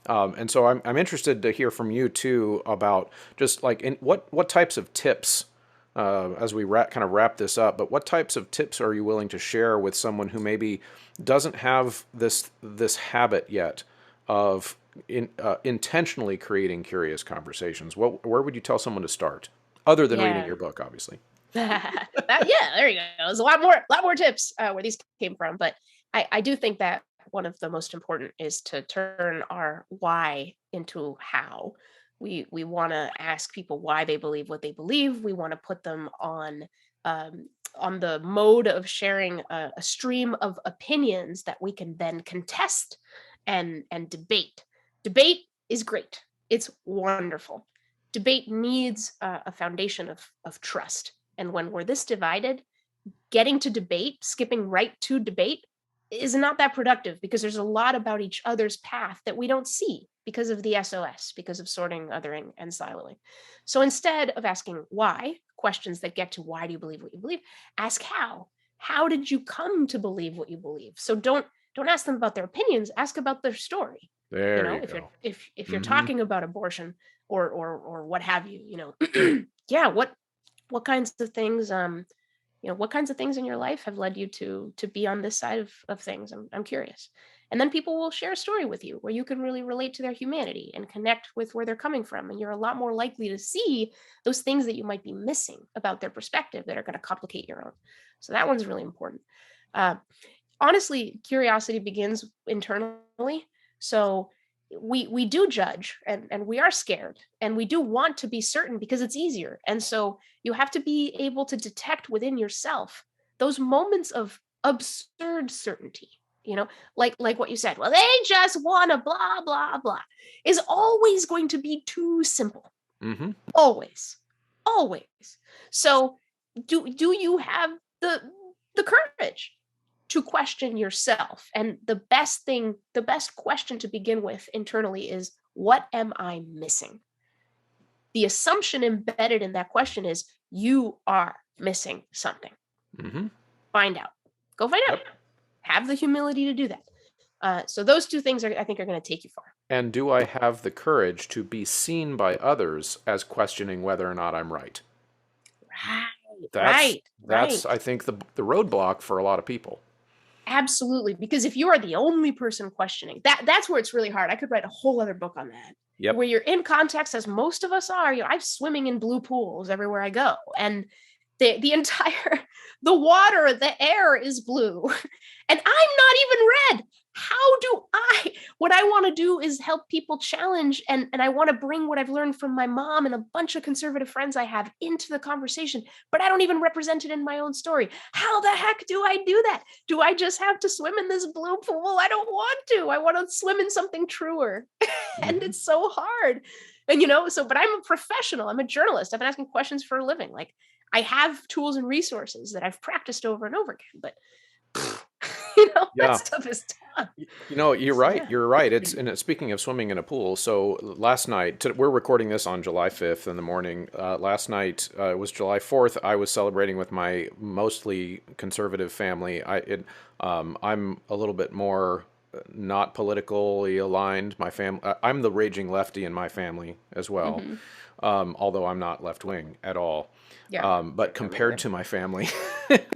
And so I'm interested to hear from you too about just like what types of tips, as we kind of wrap this up, but what types of tips are you willing to share with someone who maybe doesn't have this habit yet of intentionally creating curious conversations? Where would you tell someone to start, other than reading your book, obviously? Yeah, there you go. There's a lot more tips where these came from, but I do think that one of the most important is to turn our why into how. We want to ask people why they believe what they believe. We want to put them on the mode of sharing a stream of opinions that we can then contest and debate. Debate is great. It's wonderful. Debate needs a foundation of trust. And when we're this divided, getting to debate, skipping right to debate, is not that productive because there's a lot about each other's path that we don't see because of the SOS, because of sorting, othering, and siloing. So instead of asking why, questions that get to why do you believe what you believe, ask how. How did you come to believe what you believe? So don't ask them about their opinions, ask about their story. There you If go. you're talking about abortion or what have you, yeah, what kinds of things what kinds of things in your life have led you to be on this side of things? I'm curious. And then people will share a story with you where you can really relate to their humanity and connect with where they're coming from. And you're a lot more likely to see those things that you might be missing about their perspective that are going to complicate your own. So that one's really important. Uh, Honestly, curiosity begins internally. So we do judge and we are scared and we do want to be certain because it's easier. And so you have to be able to detect within yourself those moments of absurd certainty, like what you said. Well, they just want to blah blah blah is always going to be too simple. Mm-hmm. Always. So do you have the courage to question yourself? And the best question to begin with internally is, what am I missing? The assumption embedded in that question is you are missing something. Mm-hmm. Find out. Go find out. Have the humility to do that. So those two things I think are going to take you far. And do I have the courage to be seen by others as questioning whether or not I'm right? That's I think the roadblock for a lot of people. Absolutely, because if you are the only person questioning, that's where it's really hard. I could write a whole other book on that. Yep. Where you're in context, as most of us are. I'm swimming in blue pools everywhere I go, and the entire the water, the air is blue, and I'm not even red. How do what I want to do is help people challenge, and I want to bring what I've learned from my mom and a bunch of conservative friends I have into the conversation, but I don't even represent it in my own story. How the heck do I do that? Do I just have to swim in this blue pool? I don't want to. I want to swim in something truer. And it's so hard. And but I'm a professional. I'm a journalist. I've been asking questions for a living. Like, I have tools and resources that I've practiced over and over again, but that stuff is tough. You're right. You're right. Speaking of swimming in a pool. So last night, we're recording this on July 5th in the morning. Last night, it was July 4th. I was celebrating with my mostly conservative family. I'm a little bit more not politically aligned. My family, I'm the raging lefty in my family as well. Mm-hmm. Although I'm not left wing at all. Yeah, but compared to my family,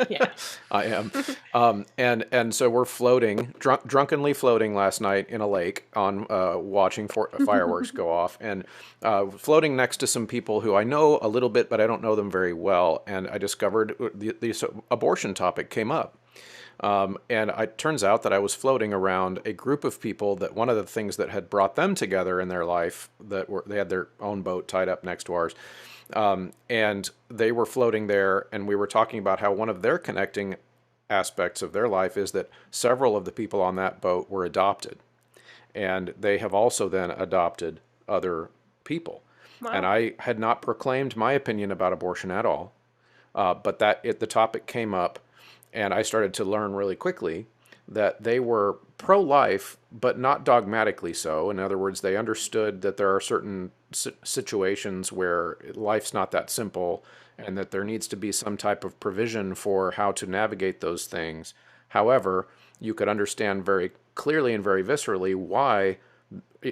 yeah, I am. And so we're floating, drunkenly floating last night in a lake on watching fireworks go off, and floating next to some people who I know a little bit, but I don't know them very well. And I discovered the abortion topic came up. And it turns out that I was floating around a group of people that one of the things that had brought them together in their life, they had their own boat tied up next to ours, and they were floating there, and we were talking about how one of their connecting aspects of their life is that several of the people on that boat were adopted, and they have also then adopted other people. And Wow. I had not proclaimed my opinion about abortion at all, but the topic came up, and I started to learn really quickly that they were pro-life, but not dogmatically so. In other words, they understood that there are certain situations where life's not that simple, and that there needs to be some type of provision for how to navigate those things. However, you could understand very clearly and very viscerally why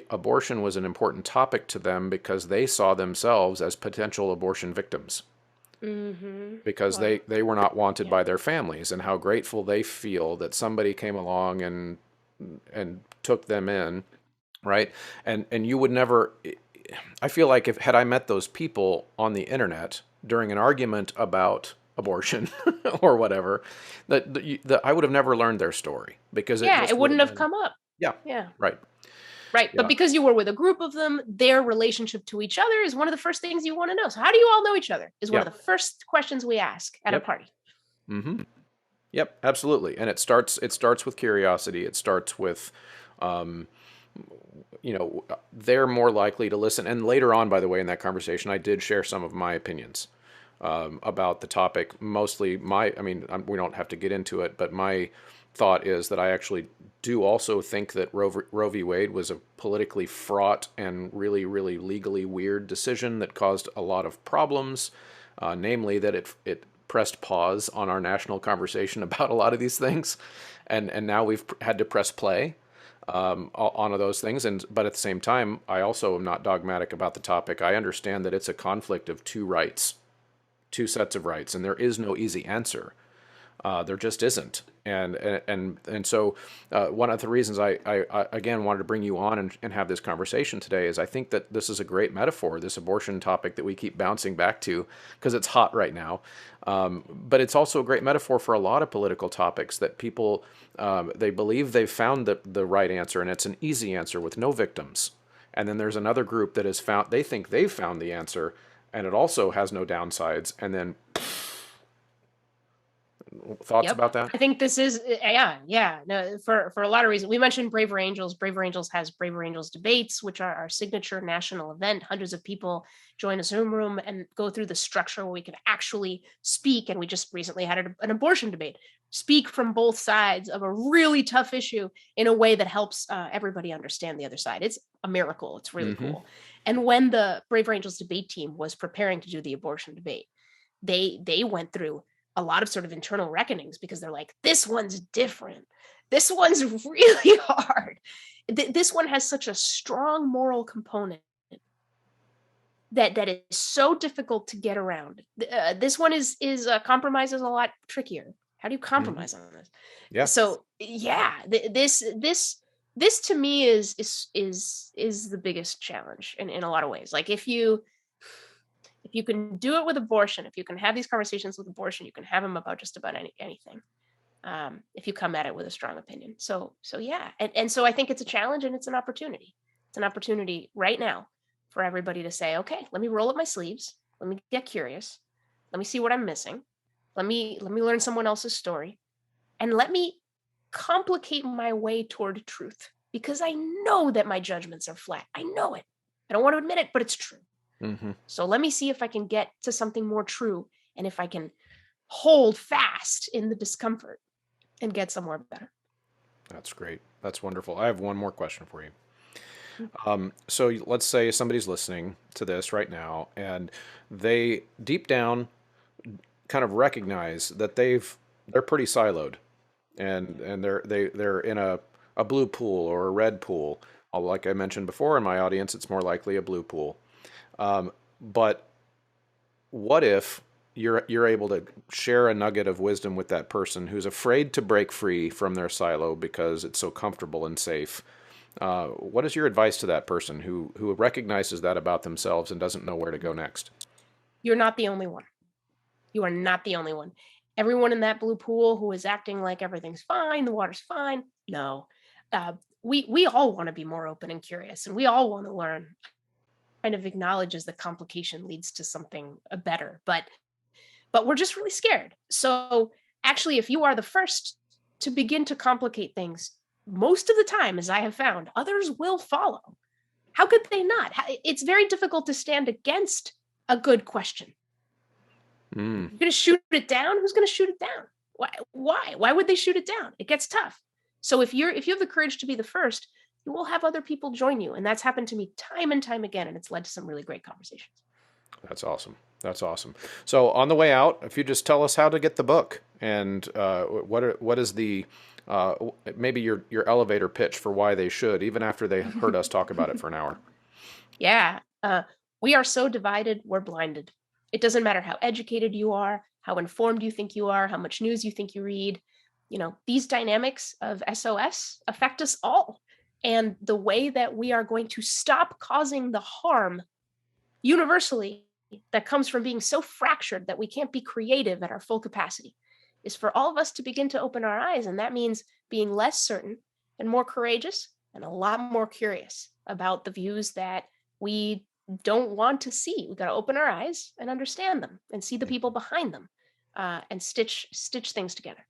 abortion was an important topic to them, because they saw themselves as potential abortion victims, Mm-hmm. because Wow. they were not wanted Yeah. by their families, and how grateful they feel that somebody came along and took them in, right? And you would never, I feel like, if had I met those people on the internet during an argument about abortion or whatever, that I would have never learned their story, because it Yeah, just it would wouldn't have have been, come up. yeah, Yeah. right, Right. But yeah, because you were with a group of them, their relationship to each other is one of the first things you want to know. So, how do you all know each other? Is one yeah, of the first questions we ask at a yep, party. mm-hmm. Yep, absolutely. And it starts with curiosity. It starts with, um, they're more likely to listen. And later on, by the way, in that conversation, I did share some of my opinions about the topic. Mostly I mean, we don't have to get into it, but my thought is that I actually do also think that Roe v. Wade was a politically fraught and really, really legally weird decision that caused a lot of problems, namely that it pressed pause on our national conversation about a lot of these things, and now we've had to press play on those things. But at the same time, I also am not dogmatic about the topic. I understand that it's a conflict of two rights, two sets of rights, and there is no easy answer. There just isn't. And so one of the reasons I again wanted to bring you on and have this conversation today is I think that this is a great metaphor, this abortion topic that we keep bouncing back to because it's hot right now. But it's also a great metaphor for a lot of political topics that people, they believe they've found the right answer, and it's an easy answer with no victims. And then there's another group that has found, they think they've found the answer, and it also has no downsides. And then thoughts Yep. about that? I think this is yeah. No, for a lot of reasons. We mentioned Braver Angels. Braver Angels has Braver Angels debates, which are our signature national event. Hundreds of people join a Zoom room and go through the structure where we can actually speak. And we just recently had an abortion debate. Speak from both sides of a really tough issue in a way that helps everybody understand the other side. It's a miracle. It's really Mm-hmm. cool. And when the Braver Angels debate team was preparing to do the abortion debate, they went through a lot of sort of internal reckonings, because they're like, this one's different. This one's really hard. This one has such a strong moral component that is so difficult to get around. This one is compromise is a lot trickier. How do you Mm-hmm. compromise on this? Yeah. So yeah, this to me is the biggest challenge in a lot of ways. Like, if you can do it with abortion, if you can have these conversations with abortion, you can have them about just about anything. If you come at it with a strong opinion. So yeah, and so I think it's a challenge and it's an opportunity. It's an opportunity right now for everybody to say, okay, let me roll up my sleeves. Let me get curious. Let me see what I'm missing. Let me learn someone else's story, and let me complicate my way toward truth, because I know that my judgments are flat. I know it. I don't want to admit it, but it's true. Mm-hmm. So let me see if I can get to something more true, and if I can hold fast in the discomfort and get somewhere better. That's great. That's wonderful. I have one more question for you. Mm. So let's say somebody's listening to this right now, and they deep down kind of recognize that they're pretty siloed, and they're in a blue pool or a red pool. Like I mentioned before, in my audience, it's more likely a blue pool. But what if you're able to share a nugget of wisdom with that person who's afraid to break free from their silo because it's so comfortable and safe? What is your advice to that person who recognizes that about themselves and doesn't know where to go next? You're not the only one. You are not the only one. everyone in that blue pool who is acting like everything's fine, the water's fine. No. We all want to be more open and curious, and we all want to learn. Kind of acknowledges the complication leads to something better, but we're just really scared. So actually, if you are the first to begin to complicate things, most of the time, as I have found, others will follow. How could they not? It's very difficult to stand against a good question. You're going to shoot it down? Who's going to shoot it down? Why would they shoot it down? It gets tough. So if you have the courage to be the first, you will have other people join you. And that's happened to me time and time again. And it's led to some really great conversations. That's awesome. That's awesome. So on the way out, if you just tell us how to get the book and what is the maybe your elevator pitch for why they should, even after they heard us talk about it for an hour. Yeah. We are so divided, we're blinded. It doesn't matter how educated you are, how informed you think you are, how much news you think you read. These dynamics of SOS affect us all. And the way that we are going to stop causing the harm universally that comes from being so fractured that we can't be creative at our full capacity is for all of us to begin to open our eyes. And that means being less certain and more courageous and a lot more curious about the views that we don't want to see. We got to open our eyes and understand them and see the people behind them and stitch things together.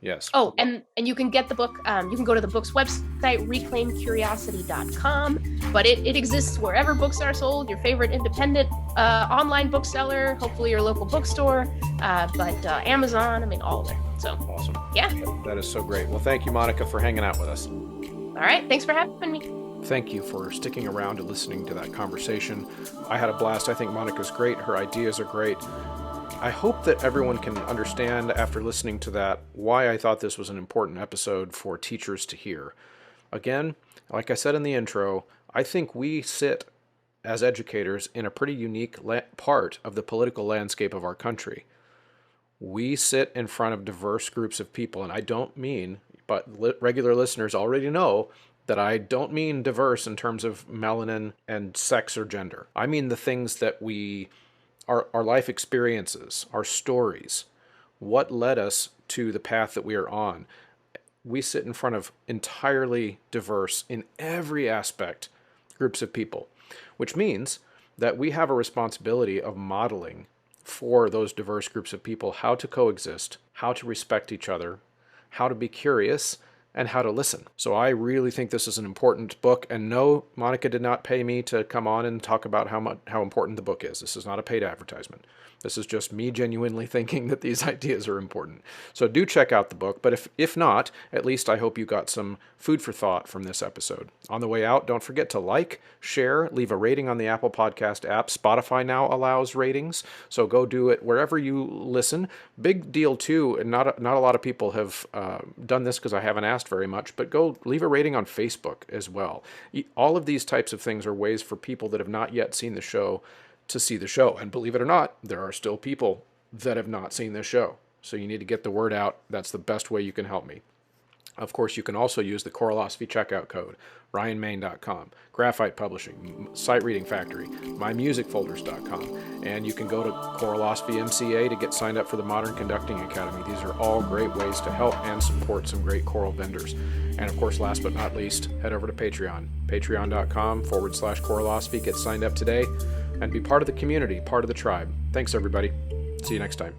Yes. Oh, and you can get the book. You can go to the book's website, reclaimcuriosity.com, but it exists wherever books are sold, your favorite independent online bookseller, hopefully your local bookstore, but Amazon, all of it. So awesome. Yeah. That is so great. Well, thank you, Monica, for hanging out with us. All right. Thanks for having me. Thank you for sticking around and listening to that conversation. I had a blast. I think Monica's great. Her ideas are great. I hope that everyone can understand after listening to that why I thought this was an important episode for teachers to hear. Again, like I said in the intro, I think we sit as educators in a pretty unique part of the political landscape of our country. We sit in front of diverse groups of people, and I don't mean, but regular listeners already know that I don't mean diverse in terms of melanin and sex or gender. I mean the things that our life experiences, our stories, what led us to the path that we are on. We sit in front of entirely diverse, in every aspect, groups of people, which means that we have a responsibility of modeling for those diverse groups of people how to coexist, how to respect each other, how to be curious, and how to listen. So I really think this is an important book. And no, Monica did not pay me to come on and talk about how important the book is. This is not a paid advertisement. This is just me genuinely thinking that these ideas are important. So do check out the book, but if not, at least I hope you got some food for thought from this episode. On the way out, don't forget to like, share, leave a rating on the Apple Podcast app. Spotify now allows ratings, so go do it wherever you listen. Big deal too, and not a lot of people have done this because I haven't asked very much, but go leave a rating on Facebook as well. All of these types of things are ways for people that have not yet seen the show to see the show. And believe it or not, there are still people that have not seen this show. So you need to get the word out. That's the best way you can help me. Of course, you can also use the Coralosophy checkout code, ryanmain.com, Graphite Publishing, Sight Reading Factory, mymusicfolders.com, and you can go to Coralosophy MCA to get signed up for the Modern Conducting Academy. These are all great ways to help and support some great choral vendors. And of course, last but not least, head over to Patreon, patreon.com/Coralosophy. Get signed up today and be part of the community, part of the tribe. Thanks, everybody. See you next time.